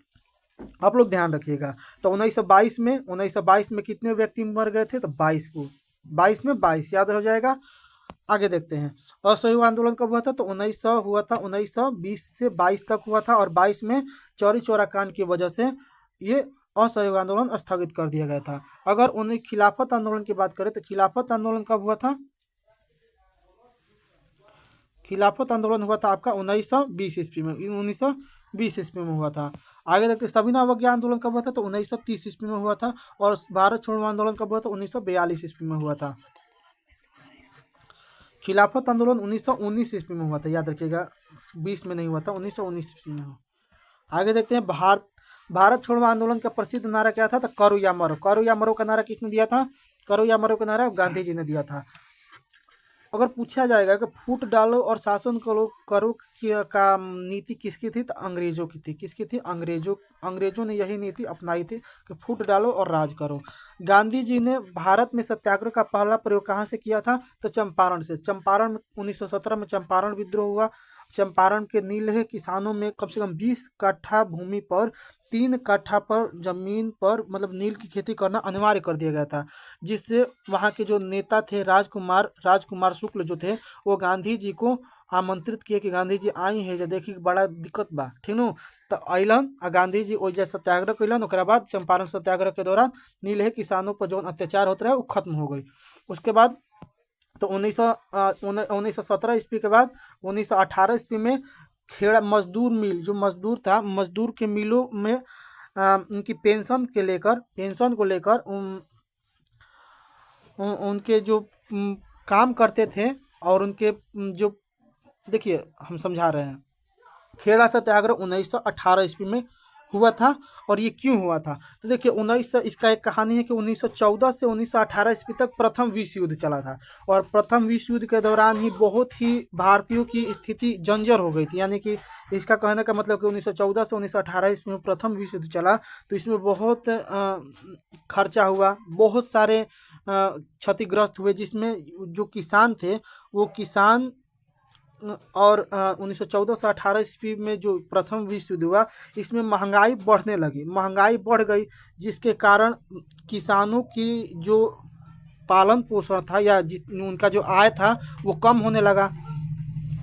आप लोग ध्यान रखिएगा। तो 1922 में कितने व्यक्ति मर गए थे, तो 22 को, 22 में 22 याद हो जाएगा। आगे देखते हैं असहयोग आंदोलन कब हुआ था, तो 1900 हुआ था, 1920 से 22 तक हुआ था। और 22 में चौरी चौरा कांड की वजह से ये असहयोग आंदोलन स्थगित कर दिया गया था। अगर उन्हें खिलाफत आंदोलन की बात करें तो खिलाफत आंदोलन कब हुआ था, खिलाफत आंदोलन हुआ था आपका 1920 ईस्वी में, 1920 ईस्वी में हुआ था। आगे देखते सविनय अवज्ञा आंदोलन कब हुआ था, तो 1930 ईस्वी में हुआ था। और भारत छोड़ो आंदोलन कब हुआ था, 1942 ईस्वी में हुआ था। खिलाफत आंदोलन 1919 ईस्वी में हुआ था, याद रखिएगा 20 में नहीं हुआ था, 1919 ईस्वी में हुआ। आगे देखते हैं भारत छोड़ो आंदोलन का प्रसिद्ध नारा क्या था, तो करो या मरो। करो या मरो का नारा किसने दिया था, करो या मरो का नारा गांधी जी ने दिया था। अगर पूछा जाएगा कि फूट डालो और शासन करो का नीति किसकी थी, तो अंग्रेजों की थी। किसकी थी, अंग्रेजों ने यही नीति अपनाई थी कि फूट डालो और राज करो। गांधी जी ने भारत में सत्याग्रह का पहला प्रयोग कहाँ से किया था, तो चंपारण से। चंपारण 1917 में चंपारण विद्रोह हुआ। चंपारण के नीलहे किसानों में कम से कम 20 कट्ठा भूमि पर 3 कट्ठा पर जमीन पर मतलब नील की खेती करना अनिवार्य कर दिया गया था, जिससे वहाँ के जो नेता थे राजकुमार शुक्ल जो थे, वो गांधी जी को आमंत्रित किए कि गांधी जी आई है, जो देखी बड़ा दिक्कत बा, ठीक नो। तो अलन आ गांधी जी ओइजा सत्याग्रह कैलन। ओकरा बाद चंपारण सत्याग्रह के दौरान नीलहे किसानों पर जो अत्याचार होता रहे वो खत्म हो गई। उसके बाद तो 1917 ईस्वी के बाद 1918 ईस्वी में खेड़ा मजदूर मिल, जो मजदूर था, मजदूर के मिलों में उनकी पेंशन को लेकर उनके जो काम करते थे, और उनके जो, देखिए हम समझा रहे हैं, खेड़ा सत्याग्रह 1918 ईस्वी में हुआ था। और ये क्यों हुआ था, तो देखिए इसका एक कहानी है कि 1914 से 1918 ईस्वी तक प्रथम विश्व युद्ध चला था। और प्रथम विश्व युद्ध के दौरान ही बहुत ही भारतीयों की स्थिति जंजर हो गई थी। यानी कि इसका कहने का मतलब कि 1914 से 1918 ईस्वी में प्रथम विश्व युद्ध चला, तो इसमें बहुत खर्चा हुआ, बहुत सारे क्षतिग्रस्त हुए, जिसमें जो किसान थे वो किसान और 1914 से 18 ईस्वी में जो प्रथम विश्व युद्ध हुआ, इसमें महंगाई बढ़ने लगी, महंगाई बढ़ गई, जिसके कारण किसानों की जो पालन पोषण था या उनका जो आय था वो कम होने लगा,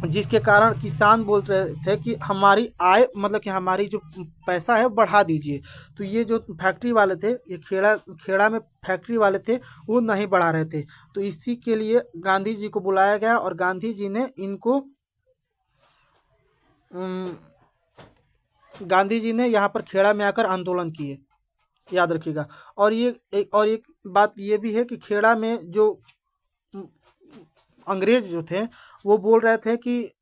जिसके कारण किसान बोल रहे थे कि हमारी आय मतलब कि हमारी जो पैसा है बढ़ा दीजिए। तो ये जो फैक्ट्री वाले थे, ये खेड़ा खेड़ा में फैक्ट्री वाले थे, वो नहीं बढ़ा रहे थे। तो इसी के लिए गांधी जी को बुलाया गया और गांधी जी ने इनको गांधी जी ने यहाँ पर खेड़ा में आकर आंदोलन किए, याद रखिएगा। और एक बात ये भी है कि खेड़ा में जो अंग्रेज जो थे वो बोल रहे थे कि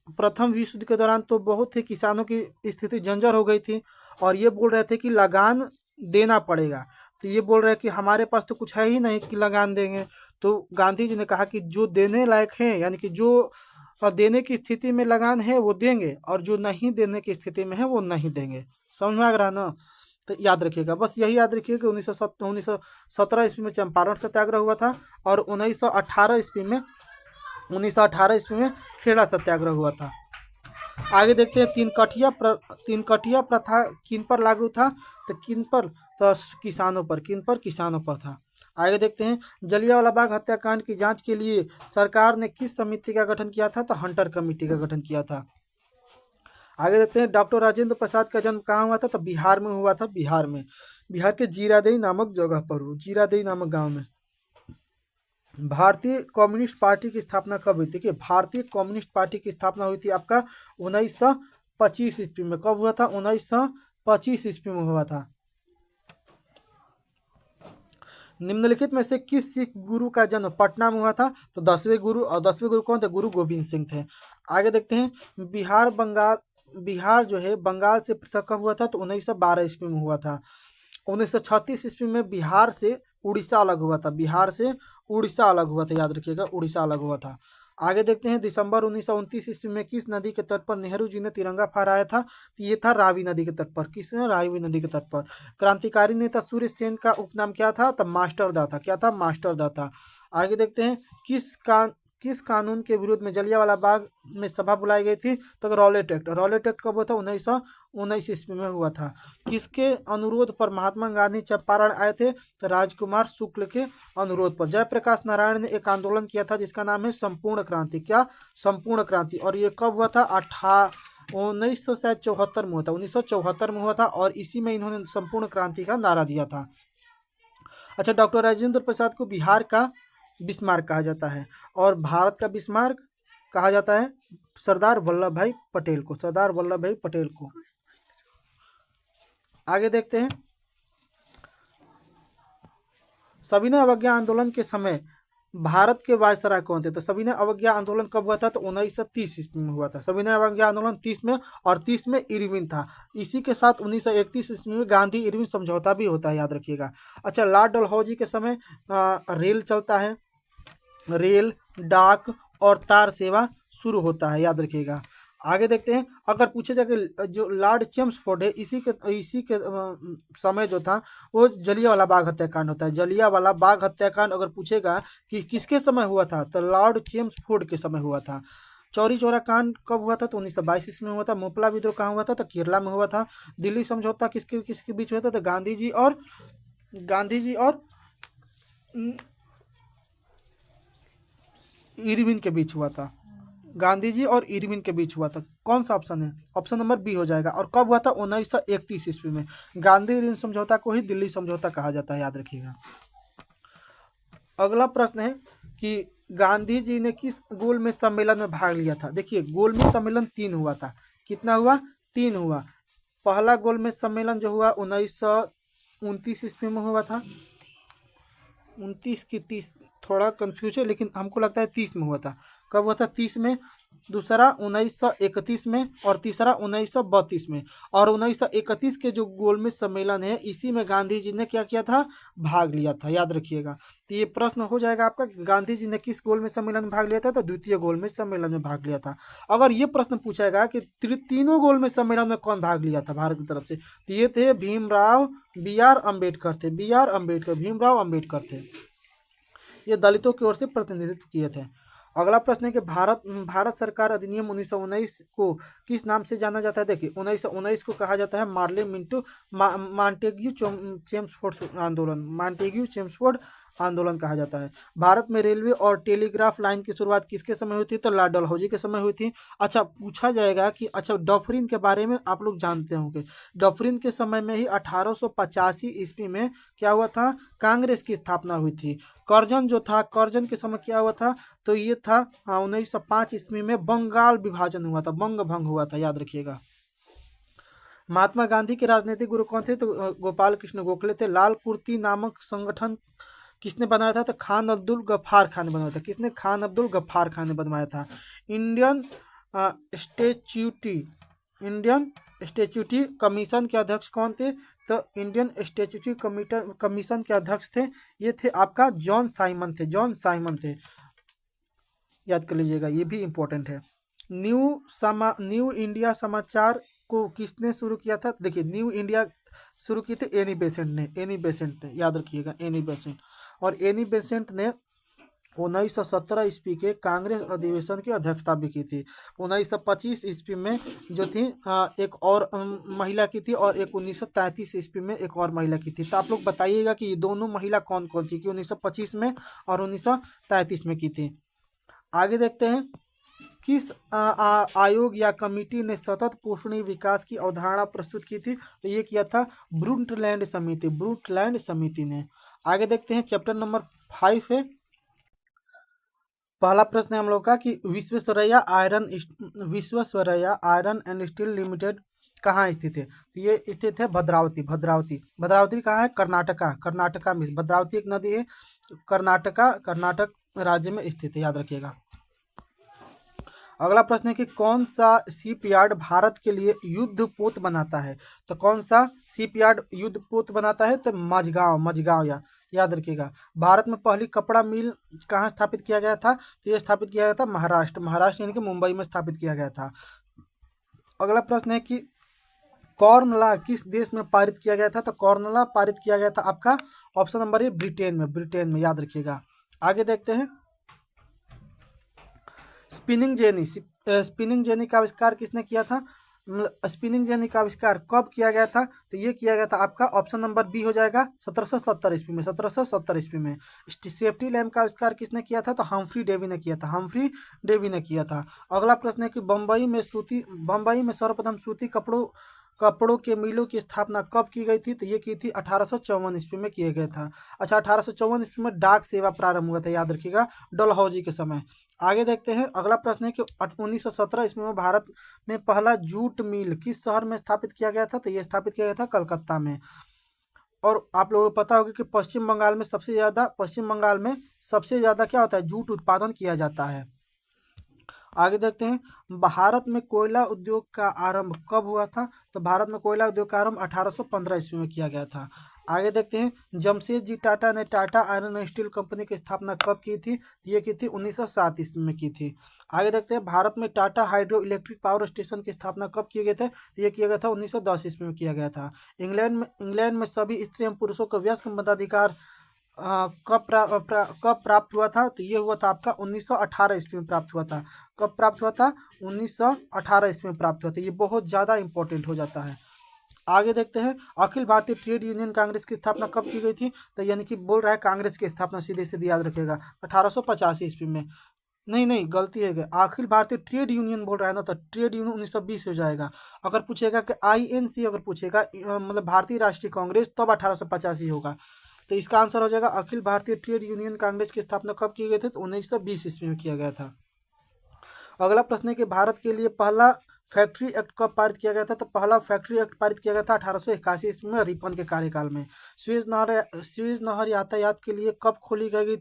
प्रथम विश्व युद्ध के दौरान तो बहुत ही किसानों की स्थिति जर्जर हो गई थी, और ये बोल रहे थे कि लगान देना पड़ेगा। तो ये बोल रहे हैं कि हमारे पास तो कुछ है ही नहीं कि लगान देंगे। तो गांधी जी ने कहा कि जो देने लायक हैं, यानी कि जो देने की स्थिति में लगान है वो देंगे, और जो नहीं देने की स्थिति में है वो नहीं देंगे। समझ में आ रहा ना? तो याद रखिएगा, बस यही याद रखिए कि 1917 ईस्वी में चंपारण सत्याग्रह हुआ था, और 1918 ईस्वी में खेड़ा सत्याग्रह हुआ था। आगे देखते हैं तीन कठिया प्रथा किन पर लागू था? तो किन पर? तो किसानों पर। किन पर? किसानों पर था। आगे देखते हैं जलियांवाला बाग हत्याकांड की जांच के लिए सरकार ने किस समिति का गठन किया था? तो हंटर कमेटी का गठन किया था। आगे देखते हैं डॉक्टर राजेंद्र प्रसाद का जन्म कहाँ हुआ था? तो बिहार में हुआ था। बिहार के जीरादेई नामक जगह पर हो, जीरादेई नामक गांव में। भारतीय कम्युनिस्ट पार्टी की स्थापना कब हुई थी? कि भारतीय कम्युनिस्ट पार्टी की स्थापना हुई थी आपका 1925 ईस्वी में। कब हुआ था? 1925 ईस्वी में हुआ था। निम्नलिखित में से किस सिख गुरु का जन्म पटना में हुआ था? तो 10वें गुरु। और 10वें गुरु कौन थे? गुरु गोविंद सिंह थे। आगे देखते हैं बिहार जो है बंगाल से पृथक कब हुआ था? तो 1912 ईस्वी में हुआ था। 1936 ईस्वी में बिहार से उड़ीसा अलग हुआ था। बिहार से उड़ीसा अलग हुआ था, याद रखिएगा, उड़ीसा अलग हुआ था। आगे देखते हैं दिसंबर 1929 ईस्वी में किस नदी के तट पर नेहरू जी ने तिरंगा फहराया था? तो ये था रावी नदी के तट पर। किसने? रावी नदी के तट पर। क्रांतिकारी नेता सूर्य सेन का उपनाम क्या था? तब मास्टरदा था। क्या था? मास्टरदा था। आगे देखते हैं किस कानून के विरोध में जलियांवाला बाग में सभा बुलाई गई थी? तो रॉलेट एक्ट। रॉलेट एक्ट कब हुआ था? 1919 ईस्वी में हुआ था। किसके अनुरोध पर महात्मा गांधी चंपारण आए थे? तो राजकुमार शुक्ल के अनुरोध पर। जयप्रकाश नारायण ने एक आंदोलन किया था जिसका नाम है संपूर्ण क्रांति। क्या? संपूर्ण क्रांति। और ये कब हुआ था? 1974 में हुआ था। 1974 में हुआ था, और इसी में इन्होंने संपूर्ण क्रांति का नारा दिया था। अच्छा, डॉक्टर राजेंद्र प्रसाद को बिहार का बिस्मार्क कहा जाता है, और भारत का बिस्मार्क कहा जाता है सरदार वल्लभ भाई पटेल को। सरदार वल्लभ भाई पटेल को। आगे देखते हैं सविनय अवज्ञा आंदोलन के समय भारत के वायसराय कौन थे? तो सविनय अवज्ञा आंदोलन कब हुआ था? तो 1930 ईस्वी में हुआ था। सविनय अवज्ञा आंदोलन 30 में, और 30 में इरविन था। इसी के साथ 1931 ईस्वी में गांधी इरविन समझौता भी होता है, याद रखिएगा। अच्छा, लॉर्ड डलहौजी के समय रेल चलता है, रेल, डाक और तार सेवा शुरू होता है, याद रखिएगा। आगे देखते हैं अगर पूछे जाए कि जो लॉर्ड चेम्सफोर्ड है, इसी के समय जो था वो जलियांवाला बाग हत्याकांड होता है। जलियांवाला बाग हत्याकांड अगर पूछेगा कि किसके समय हुआ था, तो लॉर्ड चेम्सफोर्ड के समय हुआ था। चौरी चौरा कांड कब हुआ था? तो 1922 ईस्वी में हुआ था। मोपला विद्रोह कहाँ हुआ था? तो केरला में हुआ था। दिल्ली समझौता किसके किसके बीच हुआ था? तो गांधी जी और इरविन के बीच हुआ था। गांधी जी और इरविन के बीच हुआ था। कौन सा ऑप्शन है? ऑप्शन नंबर बी हो जाएगा। और कब हुआ था? 1931 ईस्वी में। गांधी इरविन समझौता को ही दिल्ली समझौता कहा जाता है, याद रखिएगा। अगला प्रश्न है कि गांधी जी ने किस गोलमेज सम्मेलन में भाग लिया था? देखिए, गोलमेज सम्मेलन 3 हुआ था। कितना हुआ? 3 हुआ। पहला गोलमेज सम्मेलन जो हुआ 1929 ईस्वी में हुआ था। 29 की 30 थोड़ा कंफ्यूज है, लेकिन हमको लगता है 30 में हुआ था। कब हुआ था? 30 में। दूसरा 1931 में, और तीसरा 1932 में। और 1931 के जो गोलमेज सम्मेलन है, इसी में गांधी जी ने क्या किया था? भाग लिया था, याद रखिएगा। तो ये प्रश्न हो जाएगा आपका, गांधी जी ने किस गोलमेज सम्मेलन में भाग लिया था? तो द्वितीय गोलमेज सम्मेलन में भाग लिया था। अगर ये प्रश्न पूछेगा कि तीनों गोलमेज सम्मेलन में कौन भाग लिया था भारत की तरफ से, तो ये थे भीमराव BR अम्बेडकर थे। BR अम्बेडकर, भीमराव अम्बेडकर थे। ये दलितों की ओर से प्रतिनिधित्व किए थे। अगला प्रश्न है कि भारत सरकार अधिनियम 1919 को किस नाम से जाना जाता है। देखिए 1919 को कहा जाता है मार्ले मिंटो मॉन्टेग्यू चेम्सफोर्ड आंदोलन, मॉन्टेग्यू चेम्सफोर्ड आंदोलन कहा जाता है। भारत में रेलवे और टेलीग्राफ लाइन की शुरुआत किसके समय हुई थी, तो लॉर्ड डलहौजी के समय हुई थी। अच्छा पूछा जाएगा कि अच्छा डॉफरिन के बारे में आप लोग जानते होंगे, डॉफरिन के समय में ही 1885 ईस्वी में क्या हुआ था, कांग्रेस की स्थापना हुई थी। कर्जन जो था, कर्जन के समय क्या हुआ था, तो ये था 1905 ईस्वी में बंगाल विभाजन हुआ था, बंग भंग हुआ था, याद रखिएगा। महात्मा गांधी के राजनीतिक गुरु कौन थे, तो गोपाल कृष्ण गोखले थे। लाल कुर्ती नामक संगठन किसने बनाया था, तो खान अब्दुल गफ्फार खान ने बनाया था। किसने, खान अब्दुल गफ्फार खान ने बनवाया था। इंडियन स्टेच्यूटी इंडियन स्टेच्यूटी कमीशन के अध्यक्ष कौन थे, तो इंडियन स्टेच्यूटी कमीशन के अध्यक्ष थे, ये थे आपका जॉन साइमन थे, जॉन साइमन थे, याद कर लीजिएगा, ये भी इंपॉर्टेंट है। न्यू इंडिया समाचार को किसने शुरू किया था, देखिए न्यू इंडिया शुरू की थी एनी बेसेंट ने, एनी बेसेंट ने, याद रखिएगा एनी बेसेंट। और एनी बेसेंट ने 1917 ईस्वी के कांग्रेस अधिवेशन की अध्यक्षता भी की थी। 1925 ईस्वी में जो थी एक और महिला की थी, और एक 1933 ईस्वी में एक और महिला की थी। तो आप लोग बताइएगा कि ये दोनों महिला कौन कौन थी कि 1925 में और 1933 में की थी। आगे देखते हैं, किस आयोग या कमिटी ने सतत पोषणीय विकास की अवधारणा प्रस्तुत की थी, तो ये किया था ब्रूंटलैंड समिति, ब्रूंटलैंड समिति ने। आगे देखते हैं, चैप्टर नंबर 5 है। पहला प्रश्न है हम लोग का कि Visvesvaraya iron and steel limited कहाँ स्थित है, तो ये स्थित है भद्रावती, भद्रावती कहाँ है, कर्नाटका में। भद्रावती एक नदी है, कर्नाटक राज्य में स्थित है, याद रखिएगा। अगला प्रश्न है कि कौन सा शिपयार्ड भारत के लिए युद्ध पोत बनाता है, तो कौन सा शिपयार्ड युद्ध पोत बनाता है, तो मझगांव याद रखिएगा। भारत में पहली कपड़ा मिल कहाँ स्थापित किया गया था, तो ये स्थापित किया गया था महाराष्ट्र यानी कि मुंबई में स्थापित किया गया था। अगला प्रश्न है कि कॉर्न लॉ किस देश में पारित किया गया था, तो कॉर्न लॉ पारित किया गया था आपका ऑप्शन नंबर ए ब्रिटेन में, याद रखिएगा। आगे देखते हैं, स्पिनिंग जेनी का आविष्कार किसने किया था, स्पिनिंग जेनी का आविष्कार कब किया गया था, तो ये किया गया था आपका ऑप्शन नंबर बी हो जाएगा 1770 ईस्वी में, 1770 ईस्वी में। सेफ्टी लैम्प का आविष्कार किसने किया था, तो हम्फ्री डेवी ने किया था। अगला प्रश्न है कि बम्बई में सर्वप्रथम सूती कपड़ों के मिलों की स्थापना कब की गई थी, तो ये की थी 1854 ईस्वी में किया गया था। अच्छा 1854 ईस्वी में डाक सेवा प्रारंभ हुआ था, याद रखिएगा, डलहौजी के समय। आगे देखते हैं, अगला प्रश्न है कि 1917 ईस्वी में भारत में पहला जूट मिल किस शहर में स्थापित किया गया था, तो ये स्थापित किया गया था कलकत्ता में। और आप लोगों को पता होगा कि पश्चिम बंगाल में सबसे ज़्यादा क्या होता है, जूट उत्पादन किया जाता है। आगे देखते हैं, भारत में कोयला उद्योग का आरंभ कब हुआ था, तो भारत में कोयला उद्योग का आरंभ 1815 ईस्वी में किया गया था। आगे देखते हैं, जमशेदजी टाटा ने Tata iron and steel company की स्थापना कब की थी, ये की थी 1907 ईस्वी में की थी। आगे देखते हैं, भारत में Tata hydro electric power station की स्थापना कब किए गए थे, तो ये किया गया था 1910 ईस्वी में किया गया था। इंग्लैंड में सभी स्त्री एवं पुरुषों को वयस्क मताधिकार कब प्राप्त हुआ था, तो ये हुआ था आपका 1918 ईस्वी में प्राप्त हुआ था। कब प्राप्त हुआ था, 1918 ईस्वी में प्राप्त हुआ था। ये बहुत ज़्यादा इंपॉर्टेंट हो जाता है। आगे देखते हैं, अखिल भारतीय ट्रेड यूनियन कांग्रेस की स्थापना कब की गई थी, तो यानी कि बोल रहा है कांग्रेस की स्थापना सीधे सीधे याद रखेगा 1885 ईस्वी में। नहीं गलती है, अखिल भारतीय ट्रेड यूनियन बोल रहा है ना, तो ट्रेड यूनियन 1920 हो जाएगा। अगर पूछेगा कि INC अगर पूछेगा मतलब भारतीय राष्ट्रीय कांग्रेस, तब 1885 होगा। तो इसका आंसर हो जाएगा अखिल भारतीय ट्रेड यूनियन कांग्रेस की स्थापना कब की गई थी, तो 1920 ईस्वी में किया गया था। अगला प्रश्न है कि भारत के लिए पहला फैक्ट्री एक्ट कब पारित किया गया था, तो पहला फैक्ट्री एक्ट पारित किया गया था 1881 ईस्वी में रिपन के कार्यकाल में। स्वेज नहर यातायात के लिए कब खोली गई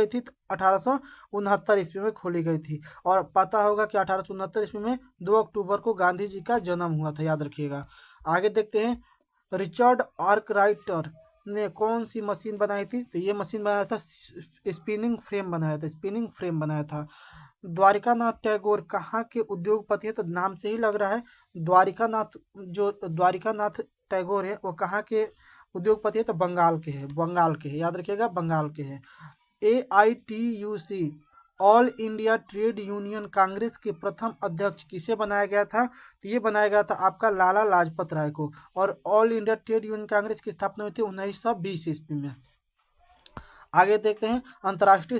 थी, तो 1869 ईस्वी में खोली गई थी। और पता होगा कि 1869 ईस्वी में 2 अक्टूबर को गांधी जी का जन्म हुआ था, याद रखिएगा। आगे देखते हैं, रिचर्ड आर्कराइटर ने कौन सी मशीन बनाई थी, तो ये मशीन बनाया था स्पिनिंग फ्रेम बनाया था। द्वारिकानाथ टैगोर कहाँ के उद्योगपति है, तो नाम से ही लग रहा है द्वारिकानाथ टैगोर है वो कहाँ के उद्योगपति है, तो बंगाल के हैं, याद रखिएगा, बंगाल के हैं। AITUC all India trade union Congress के प्रथम अध्यक्ष किसे बनाया गया था? तो ये बनाया गया था आपका लाला लाजपत राय को। और all India trade union Congress की स्थापना हुई थी 1920 ईस्वी में। आगे देखते हैं अंतर्राष्ट्रीय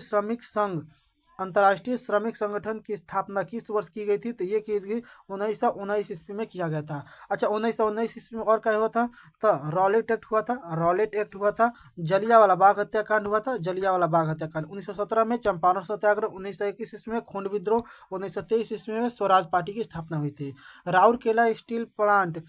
श्रमिक संगठन की स्थापना किस वर्ष की गई थी? तो ये की गई 1919 ईस्वी में किया गया था। अच्छा, 1919 ईस्वी में और क्या हुआ था? तो रॉलेट एक्ट हुआ था। जलियांवाला बाग हत्याकांड हुआ था, जलियांवाला बाग हत्याकांड 1917 में। चंपारण सत्याग्रह 1921 ईस्वी में। खून विद्रोह 1923 ईस्वी में। स्वराज पार्टी की स्थापना हुई थी। राउरकेला स्टील प्लांट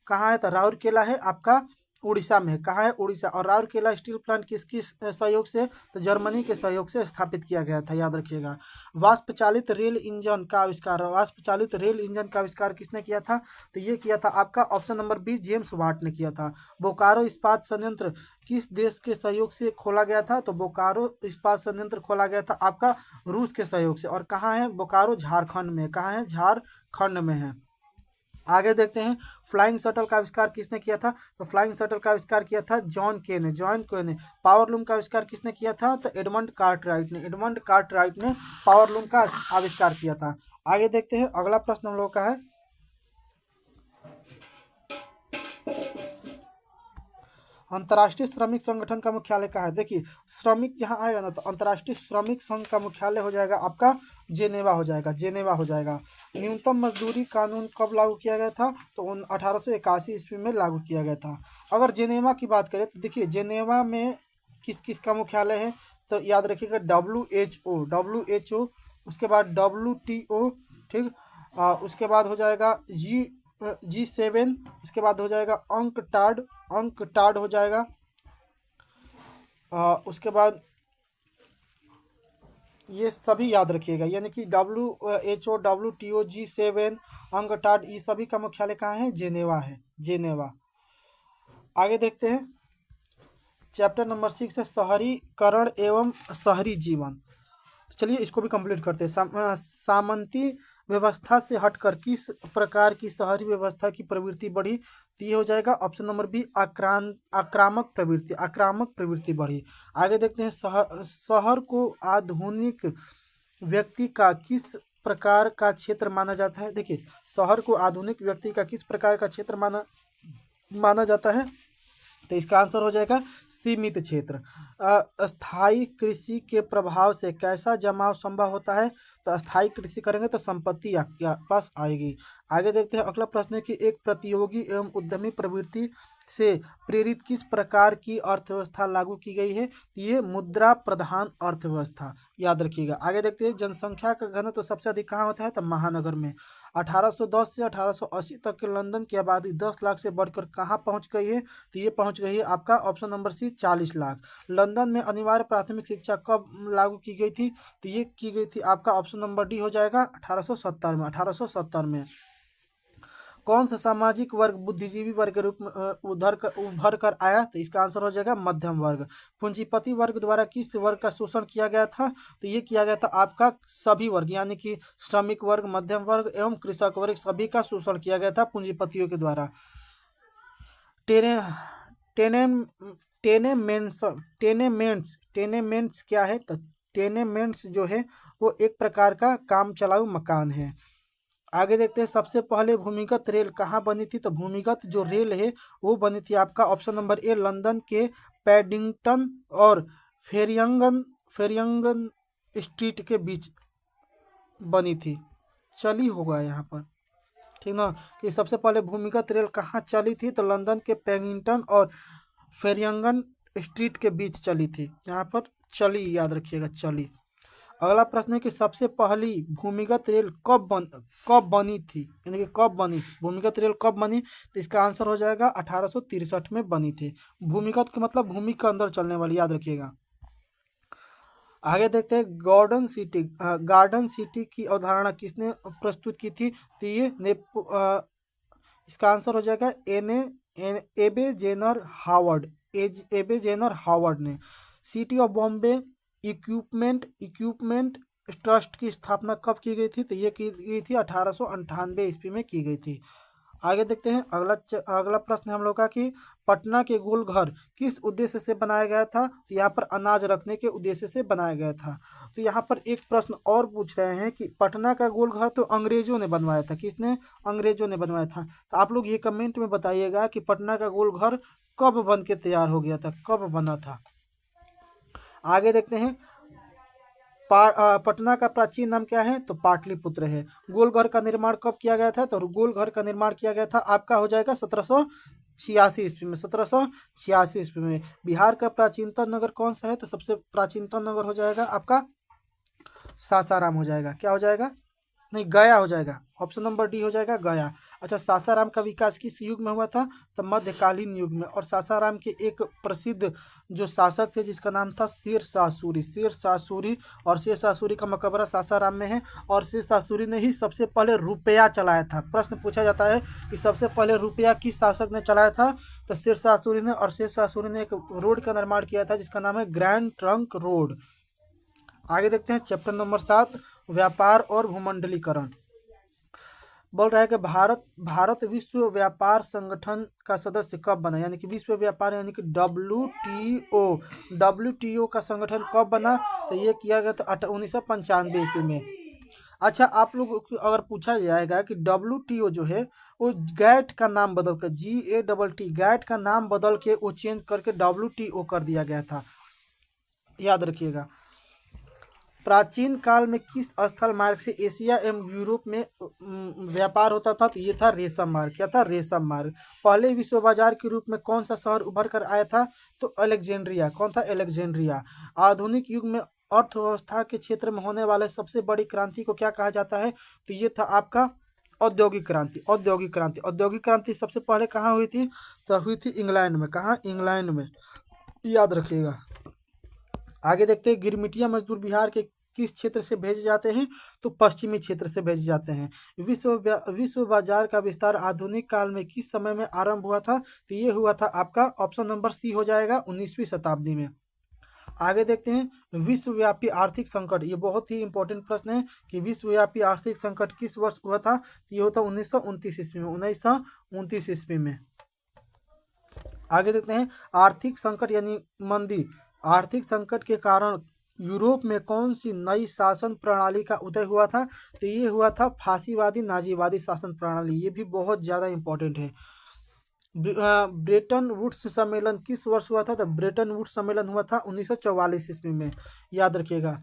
कहाँ है? तो राउरकेला है आपका उड़ीसा में। कहाँ है? उड़ीसा। और राउरकेला स्टील प्लांट किसकी सहयोग से? तो जर्मनी के सहयोग से स्थापित किया गया था, याद रखिएगा। वाष्प चालित रेल इंजन का आविष्कार किसने किया था? तो ये किया था आपका option number B, James Watt ने किया था। बोकारो इस्पात संयंत्र किस देश के सहयोग से खोला गया था? तो बोकारो इस्पात संयंत्र खोला गया था आपका रूस के सहयोग से। और कहाँ है बोकारो? झारखंड में। कहाँ है? झारखंड में है। आगे देखते हैं फ्लाइंग शटल का आविष्कार किसने किया था? तो फ्लाइंग शटल का आविष्कार किया था जॉन के ने। पावर लूम का आविष्कार किसने किया था? तो एडमंड कार्टराइट ने पावर लूम का आविष्कार किया था। आगे देखते हैं अगला प्रश्न हम लोग का है अंतर्राष्ट्रीय श्रमिक संगठन का मुख्यालय कहाँ है? देखिए श्रमिक जहाँ आएगा ना, तो अंतर्राष्ट्रीय श्रमिक संघ का मुख्यालय हो जाएगा आपका जेनेवा हो जाएगा। न्यूनतम मजदूरी कानून कब लागू किया गया था? तो 1881 ईस्वी में लागू किया गया था। अगर जेनेवा की बात करें तो देखिए जेनेवा में किस किस का मुख्यालय है? तो याद रखिएगा WHO, उसके बाद WTO, ठीक। उसके बाद हो जाएगा G7, उसके बाद हो जाएगा अंक टाड हो जाएगा। उसके बाद ये सभी याद रखिएगा, यानी कि WHO, WTO, G7, अंक टाड, ये सभी का मुख्यालय कहाँ है? जेनेवा। आगे देखते हैं चैप्टर नंबर 6 है शहरीकरण एवं शहरी जीवन। चलिए इसको भी कंप्लीट करते हैं। सामंती व्यवस्था से हटकर किस प्रकार की शहरी व्यवस्था की प्रवृत्ति बढ़ी? तो ये हो जाएगा ऑप्शन नंबर बी, आक्रामक प्रवृत्ति बढ़ी। आगे देखते हैं शहर को आधुनिक व्यक्ति का किस प्रकार का क्षेत्र माना जाता है? देखिए शहर को आधुनिक व्यक्ति का किस प्रकार का क्षेत्र माना जाता है? तो इसका आंसर हो जाएगा सीमित क्षेत्र। स्थायी कृषि के प्रभाव से कैसा जमाव संभव होता है? तो स्थायी कृषि करेंगे तो संपत्ति आपके पास आएगी। आगे देखते हैं अगला प्रश्न है कि एक प्रतियोगी एवं उद्यमी प्रवृत्ति से प्रेरित किस प्रकार की अर्थव्यवस्था लागू की गई है? ये मुद्रा प्रधान अर्थव्यवस्था, याद रखिएगा। आगे देखते हैं जनसंख्या का घनत्व तो सबसे अधिक कहाँ होता है? तो महानगर में। 1810 से 1880 तक के लंदन की आबादी 10 लाख से बढ़कर कहाँ पहुँच गई है? तो ये पहुँच गई है आपका option number C, 40 lakh. London में अनिवार्य प्राथमिक शिक्षा कब लागू की गई थी? तो ये की गई थी आपका ऑप्शन नंबर डी हो जाएगा 1870 में। कौन सा सामाजिक वर्ग बुद्धिजीवी वर्ग के रूप में उभर कर आया? तो इसका आंसर हो जाएगा मध्यम वर्ग। पूंजीपति वर्ग द्वारा किस वर्ग का शोषण किया गया था? तो ये किया गया था आपका सभी वर्ग, यानी कि श्रमिक वर्ग, मध्यम वर्ग एवं कृषक वर्ग, सभी का शोषण किया गया था पूंजीपतियों के द्वारा। टेनेमेंट्स क्या है? तो टेनेमेंट्स जो है वो एक प्रकार का काम चलाऊ मकान है। आगे देखते हैं सबसे पहले भूमिगत रेल कहाँ बनी थी? तो भूमिगत जो रेल है वो बनी थी आपका ऑप्शन नंबर ए, लंदन के पैडिंगटन और फेरिंगन स्ट्रीट के बीच बनी थी। चली होगा यहाँ पर, ठीक ना, कि सबसे पहले भूमिगत रेल कहाँ चली थी? तो लंदन के पैडिंगटन और फेरिंगन स्ट्रीट के बीच चली थी। यहाँ पर चली, याद रखिएगा, चली। अगला प्रश्न है कि सबसे पहली भूमिगत रेल कब बनी थी, यानी कि कब बनी, भूमिगत रेल कब बनी? तो इसका आंसर हो जाएगा 1863 में बनी थी। भूमिगत का मतलब भूमि के अंदर चलने वाली, याद रखिएगा। आगे देखते हैं गार्डन सिटी की अवधारणा किसने प्रस्तुत की थी? तो ये इसका आंसर हो जाएगा एबे जेनर हावर्ड ने। City of Bombay equipment trust की स्थापना कब की गई थी? तो ये की गई थी 1898 ईस्वी में की गई थी। आगे देखते हैं अगला प्रश्न है हम लोग का कि पटना के गोल घर किस उद्देश्य से बनाया गया था। तो यहाँ पर अनाज रखने के उद्देश्य से बनाया गया था। तो यहाँ पर एक प्रश्न और पूछ रहे हैं कि पटना का गोल घर तो अंग्रेजों ने बनवाया था। किसने? अंग्रेजों ने बनवाया था। तो आप लोग ये कमेंट में बताइएगा कि पटना का गोल घर कब बन के तैयार हो गया था, कब बना था। आगे देखते हैं पटना का प्राचीन नाम क्या है? तो पाटलिपुत्र है। गोलघर का निर्माण कब किया गया था? तो गोलघर का निर्माण किया गया था आपका हो जाएगा 1786 ईस्वी में। 1786 ईस्वी में। बिहार का प्राचीनतम नगर कौन सा है? तो सबसे प्राचीनतम नगर हो जाएगा आपका सासाराम हो जाएगा। क्या हो जाएगा? नहीं, गया हो जाएगा। ऑप्शन नंबर डी हो जाएगा, गया। अच्छा, सासाराम का विकास किस युग में हुआ था? तो मध्यकालीन युग में। और सासाराम के एक प्रसिद्ध जो शासक थे जिसका नाम था शेरशाह सूरी। शेरशाह सूरी, और शेरशाह सूरी का मकबरा सासाराम में है। और शेरशाह सूरी ने ही सबसे पहले रुपया चलाया था। प्रश्न पूछा जाता है कि सबसे पहले रुपया किस शासक ने चलाया था? तो शेरशाह सूरी ने। और शेरशाह सूरी ने एक रोड का निर्माण किया था जिसका नाम है ग्रैंड ट्रंक रोड। आगे देखते हैं चैप्टर नंबर 7, व्यापार और भूमंडलीकरण। बोल रहा है कि भारत विश्व व्यापार संगठन का सदस्य कब बना? यानी कि विश्व व्यापार यानी कि डब्ल्यूटीओ का संगठन कब बना? तो ये किया गया था 1995 ईस्वी में। अच्छा, आप लोग अगर पूछा जाएगा कि डब्ल्यूटीओ जो है वो गैट का नाम बदल कर GATT गैट का नाम बदल के वो चेंज करके WTO कर दिया गया था, याद रखिएगा। प्राचीन काल में किस स्थल मार्ग से एशिया एवं यूरोप में व्यापार होता था? तो ये था रेशम मार्ग। क्या था? रेशम मार्ग। पहले विश्व बाजार के रूप में कौन सा शहर उभर कर आया था? तो अलेक्जेंड्रिया। कौन था? अलेक्जेंड्रिया। आधुनिक युग में अर्थव्यवस्था के क्षेत्र में होने वाले सबसे बड़ी क्रांति को क्या कहा जाता है? तो ये था आपका औद्योगिक क्रांति। औद्योगिक क्रांति। औद्योगिक क्रांति सबसे पहले कहाँ हुई थी? तो हुई थी इंग्लैंड में। कहाँ? इंग्लैंड में, याद रखिएगा। आगे देखते हैं गिरमिटिया मजदूर बिहार के किस क्षेत्र से भेजे जाते हैं? तो पश्चिमी क्षेत्र से भेजे जाते हैं। विश्व बाजार का विस्तार आधुनिक काल में किस समय में आरंभ हुआ था? तो ये हुआ था आपका ऑप्शन नंबर सी हो जाएगा 19वीं शताब्दी में। आगे देखते हैं विश्वव्यापी आर्थिक संकट। ये बहुत ही इंपॉर्टेंट प्रश्न है कि विश्वव्यापी आर्थिक संकट किस वर्ष हुआ था? तो ये होता 1929 ईस्वी में। 1929 ईस्वी में। आगे देखते हैं आर्थिक संकट यानी मंदी। आर्थिक संकट के कारण यूरोप में कौन सी नई शासन प्रणाली का उदय हुआ था? तो ये हुआ था फासीवादी नाजीवादी शासन प्रणाली। ये भी बहुत ज़्यादा इंपॉर्टेंट है। ब्रेटन वुड्स सम्मेलन किस वर्ष हुआ था? तो ब्रेटन वुड्स सम्मेलन हुआ था 1944 ईस्वी में, याद रखिएगा।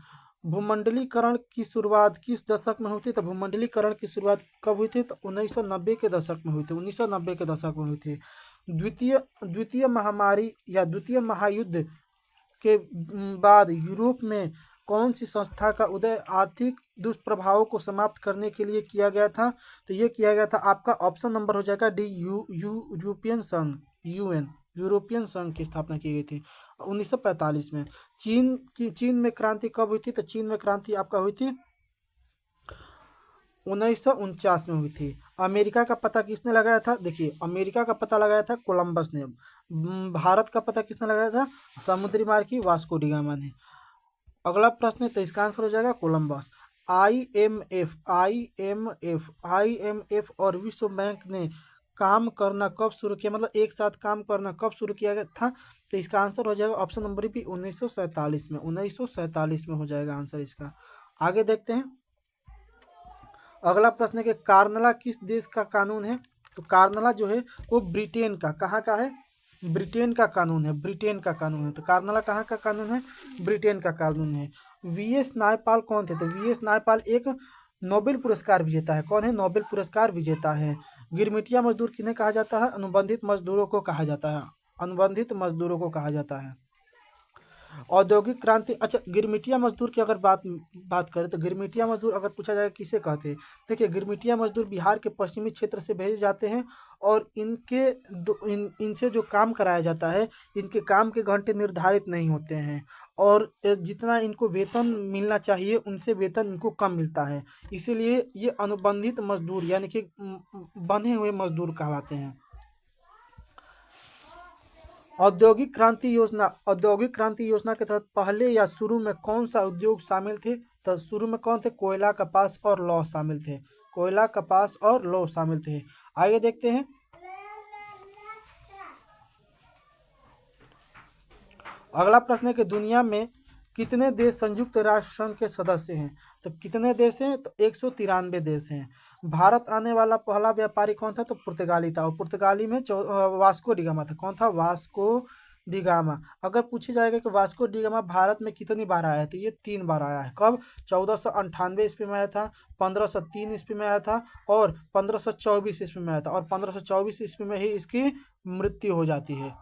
भूमंडलीकरण की शुरुआत किस दशक में हुई थी? तो भूमंडलीकरण की शुरुआत कब हुई थी? तो 1990 के दशक में हुई थी। 1990 के दशक में हुई थी। द्वितीय महामारी या द्वितीय महायुद्ध के बाद यूरोप में कौन सी संस्था का उदय आर्थिक दुष्प्रभावों को समाप्त करने के लिए किया गया था? तो ये किया गया था आपका ऑप्शन नंबर हो जाएगा डी, यूरोपियन संघ। यूरोपियन संघ की स्थापना की गई थी 1945 में। चीन में क्रांति कब हुई थी? तो चीन में क्रांति आपका हुई थी 1949 में हुई थी। अमेरिका का पता किसने लगाया था? देखिए, अमेरिका का पता लगाया था कोलंबस ने। भारत का पता किसने लगाया था? समुद्री मार्ग की वास्को डी गामा ने। अगला प्रश्न है तो इसका आंसर हो जाएगा कोलंबस। आईएमएफ और विश्व बैंक ने काम करना कब शुरू किया? मतलब एक साथ काम करना कब शुरू किया गया था? तो इसका आंसर हो जाएगा ऑप्शन नंबर बी 1947 में। 1947 में हो जाएगा आंसर इसका। आगे देखते हैं अगला प्रश्न है कि कार्नला किस देश का कानून है? तो कार्नला जो है वो ब्रिटेन का, कहाँ का है? ब्रिटेन का कानून है। ब्रिटेन का कानून है। तो कार्नला कहाँ का कानून है? ब्रिटेन का कानून है। वीएस नायपाल कौन थे? तो वीएस नायपाल एक नोबेल पुरस्कार विजेता है। कौन है? नोबेल पुरस्कार विजेता है। गिरमिटिया मजदूर किन्हें कहा जाता है? अनुबंधित मजदूरों को कहा जाता है। अनुबंधित मजदूरों को कहा जाता है। औद्योगिक क्रांति। अच्छा, गिरमिटिया मजदूर की अगर बात करें तो गिरमिटिया मजदूर अगर पूछा जाए किसे कहते हैं? देखिए, गिरमिटिया मजदूर बिहार के पश्चिमी क्षेत्र से भेजे जाते हैं और इनसे जो काम कराया जाता है, इनके काम के घंटे निर्धारित नहीं होते हैं और जितना इनको वेतन मिलना चाहिए उनसे वेतन इनको कम मिलता है। इसीलिए ये अनुबंधित मजदूर यानी कि बंधे हुए मजदूर कहलाते हैं। औद्योगिक क्रांति योजना। औद्योगिक क्रांति योजना के तहत पहले या शुरू में कौन सा उद्योग शामिल थे? तो शुरू में कौन थे? कोयला, कपास और लौह शामिल थे। कोयला, कपास और लौह शामिल थे। आगे देखते हैं। अगला प्रश्न है कि दुनिया में कितने देश संयुक्त राष्ट्र संघ के सदस्य हैं? तो कितने देश हैं? तो 193 देश हैं। भारत आने वाला पहला व्यापारी कौन था? तो पुर्तगाली था, और पुर्तगाली में वास्को डिगामा था। कौन था? Vasco da Gama. अगर पूछी जाएगा कि वास्को डिगामा भारत में कितनी बार आया है, तो ये 3 बार आया है। कब? 1498 ईस्वी में आया था, 1503 ईस्वी में आया था, और 1524 ईस्वी में आया था, और 1524 ईस्वी में ही इसकी मृत्यु हो जाती है।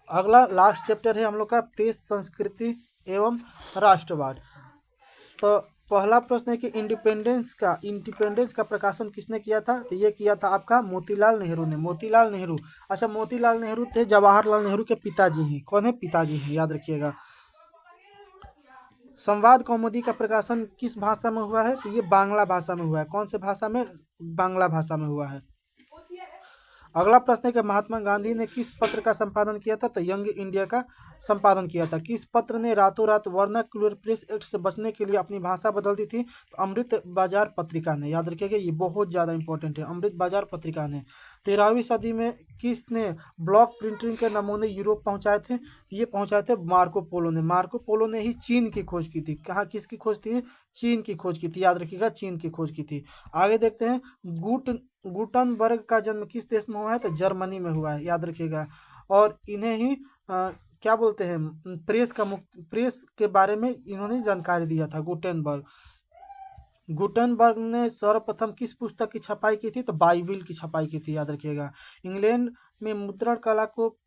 अगला लास्ट चैप्टर है हम लोग का प्रेस, संस्कृति एवं राष्ट्रवाद। तो पहला प्रश्न है कि इंडिपेंडेंस का प्रकाशन किसने किया था? तो ये किया था आपका मोतीलाल नेहरू ने। मोतीलाल नेहरू। अच्छा, मोतीलाल नेहरू थे जवाहरलाल नेहरू के पिताजी हैं। कौन है? पिताजी हैं, याद रखिएगा। संवाद कौमुदी का प्रकाशन किस भाषा में हुआ है? तो ये बांग्ला भाषा में हुआ है। कौन से भाषा में? बांग्ला भाषा में हुआ है। अगला प्रश्न है कि महात्मा गांधी ने किस पत्र का संपादन किया था? तो यंग इंडिया का संपादन किया था। किस पत्र ने रातों रात वर्नाक्युलर प्रेस एक्ट से बचने के लिए अपनी भाषा बदल दी थी? तो अमृत बाजार पत्रिका ने। याद रखिएगा, ये बहुत ज़्यादा इंपॉर्टेंट है। अमृत बाजार पत्रिका ने। 13वीं सदी में किसने ब्लॉक प्रिंटिंग के नमूने यूरोप पहुंचाए थे? ये पहुंचाए थे मार्को पोलो ने। मार्को पोलो ने ही चीन की खोज की थी। कहाँ किसकी खोज थी? चीन की खोज की थी। याद रखिएगा, चीन की खोज की थी। आगे देखते हैं। गुटनबर्ग का जन्म किस देश में हुआ है? तो जर्मनी में हुआ है। याद रखिएगा। और इन्हें ही क्या बोलते हैं? प्रेस के बारे में इन्होंने जानकारी दिया था, गुटनबर्ग ने सर्वप्रथम किस पुस्तक की छपाई की थी? तो बाइबिल की छपाई की थी। याद रखिएगा। इंग्लैंड में मुद्रण कला को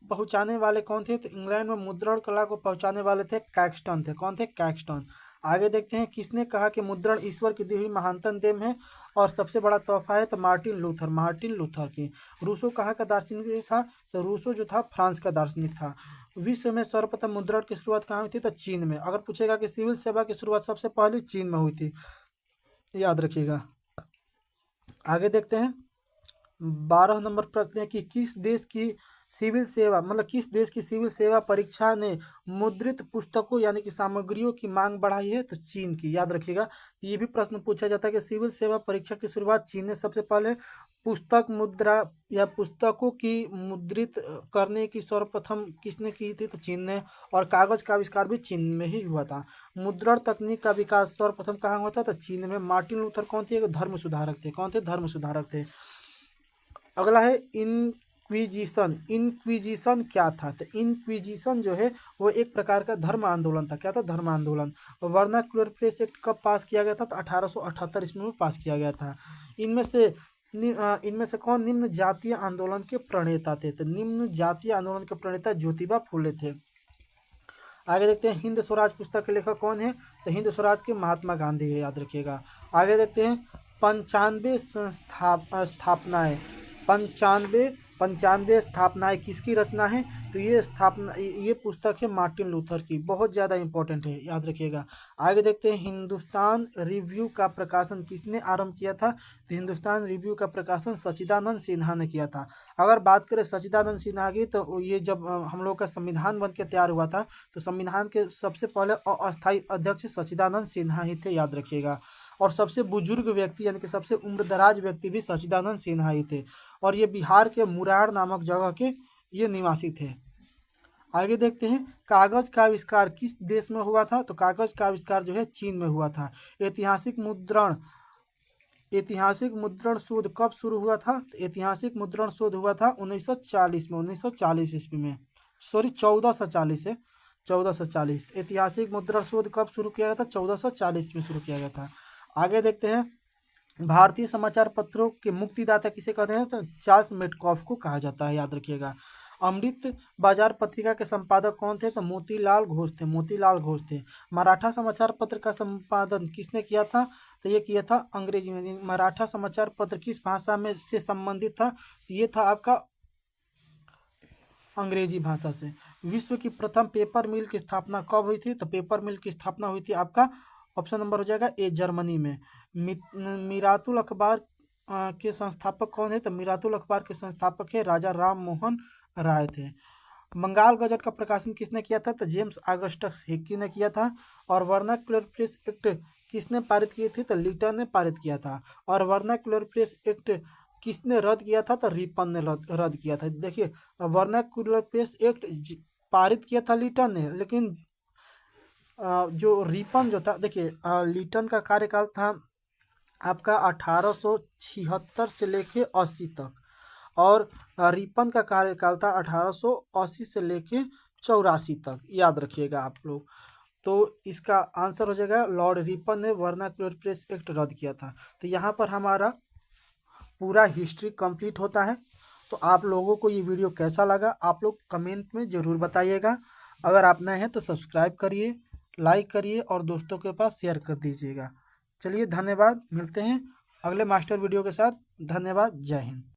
पहुंचाने वाले कौन थे? तो इंग्लैंड में मुद्रण कला को पहुंचाने वाले थे कैक्सटन थे। कौन थे? कैक्सटन। आगे देखते हैं। किसने कहा कि मुद्रण ईश्वर की दी हुई महानतम देन है और सबसे बड़ा तोहफा है? तो मार्टिन लूथर की। रूसो कहाँ का दार्शनिक था? तो रूसो जो था फ्रांस का दार्शनिक था। विश्व में सर्वप्रथम मुद्रण की शुरुआत कहाँ हुई थी? तो चीन में। अगर पूछेगा कि सिविल सेवा की शुरुआत सबसे पहले चीन में हुई थी, याद रखिएगा। आगे देखते हैं। 12 नंबर प्रश्न है कि किस देश की सिविल सेवा परीक्षा ने मुद्रित पुस्तकों यानी कि सामग्रियों की मांग बढ़ाई है? तो चीन की। याद रखिएगा। ये भी प्रश्न पूछा जाता है कि सिविल सेवा परीक्षा की शुरुआत चीन ने सबसे पहले पुस्तक मुद्रा या पुस्तकों की मुद्रित करने की सर्वप्रथम किसने की थी? तो चीन ने। और कागज का आविष्कार भी चीन में ही हुआ था। मुद्रण तकनीक का विकास सर्वप्रथम कहाँ हुआ था? तो चीन में। मार्टिन लूथर कौन थे? धर्म सुधारक थे। कौन थे? धर्म सुधारक थे। अगला है इनक्विजिशन क्या था? तो इनक्विजिशन जो है वो एक प्रकार का धर्म आंदोलन था। क्या था? धर्म आंदोलन। वर्नाक्युलर प्रेस एक्ट कब पास किया गया था? तो 1878 ईस्वी में पास किया गया था। इनमें से कौन निम्न जातीय आंदोलन के प्रणेता थे? तो निम्न जातीय आंदोलन के प्रणेता ज्योतिबा फुले थे। आगे देखते हैं। हिंद स्वराज पुस्तक के लेखक कौन है? तो हिंद स्वराज के महात्मा गांधी है। याद रखिएगा। आगे देखते हैं। 95 स्थापनाएं पंचानवे स्थापनाएं किसकी रचना है? तो ये पुस्तक है मार्टिन लूथर की। बहुत ज़्यादा इंपॉर्टेंट है, याद रखिएगा। आगे देखते हैं। हिंदुस्तान रिव्यू का प्रकाशन किसने आरंभ किया था? तो हिंदुस्तान रिव्यू का प्रकाशन सच्चिदानंद सिन्हा ने किया था। अगर बात करें सच्चिदानंद सिन्हा की, तो ये जब हम लोग का संविधान बन के तैयार हुआ था, तो संविधान के सबसे पहले अस्थायी अध्यक्ष सच्चिदानंद सिन्हा ही थे। याद रखिएगा। और सबसे बुजुर्ग व्यक्ति यानी कि सबसे उम्रदराज व्यक्ति भी सच्चिदानंद सिन्हा ही थे। और ये बिहार के मुरार नामक जगह के ये निवासी थे। आगे देखते हैं। कागज का आविष्कार किस देश में हुआ था? तो कागज का आविष्कार जो है चीन में हुआ था। ऐतिहासिक मुद्रण शोध कब शुरू हुआ था? तो ऐतिहासिक मुद्रण शोध हुआ था 1940 में, 1940 ईस्वी में। सॉरी, 1440 है, 1440। ऐतिहासिक मुद्रण शोध कब शुरू किया गया था? 1440 में शुरू किया गया था। आगे देखते हैं। भारतीय समाचार पत्रों के मुक्तिदाता किसे कहते हैं? तो चार्ल्स मेटकॉफ को कहा जाता है। याद रखिएगा। अमृत बाजार पत्रिका के संपादक कौन थे? तो मोतीलाल घोष थे। मराठा समाचार पत्र का संपादन किसने किया था? तो ये किया था अंग्रेजी में। मराठा समाचार पत्र किस भाषा में से संबंधित था? तो ये था आपका अंग्रेजी भाषा से। विश्व की प्रथम पेपर मिल की स्थापना कब हुई थी? तो पेपर मिल की स्थापना हुई थी आपका ऑप्शन नंबर हो जाएगा ए, जर्मनी में। मिरातुल अखबार के संस्थापक कौन है? तो मिरातुल अखबार के संस्थापक है राजा राम मोहन राय थे। बंगाल गजट का प्रकाशन किसने किया था? तो जेम्स ऑगस्टस हिक्की ने किया था। और वर्नाक्युलर प्रेस एक्ट किसने पारित की थी? तो लिटन ने पारित किया था। और वर्नाक्युलर प्रेस एक्ट किसने रद्द किया था? तो रिपन ने रद्द किया था। देखिए, वर्नाक्युलर प्रेस एक्ट पारित किया था लिटन ने, लेकिन जो रिपन जो था, देखिए लिटन का कार्यकाल था आपका 1876 से लेके 80 तक, और रिपन का कार्यकाल था 1880 से लेके 84 तक, याद रखिएगा आप लोग। तो इसका आंसर हो जाएगा लॉर्ड रिपन ने वर्नाक्युलर प्रेस एक्ट रद्द किया था। तो यहाँ पर हमारा पूरा हिस्ट्री कंप्लीट होता है। तो आप लोगों को ये वीडियो कैसा लगा आप लोग कमेंट में ज़रूर बताइएगा। अगर आप नए हैं तो सब्सक्राइब करिए, लाइक करिए और दोस्तों के पास शेयर कर दीजिएगा। चलिए, धन्यवाद। मिलते हैं अगले मास्टर वीडियो के साथ। धन्यवाद। जय हिंद।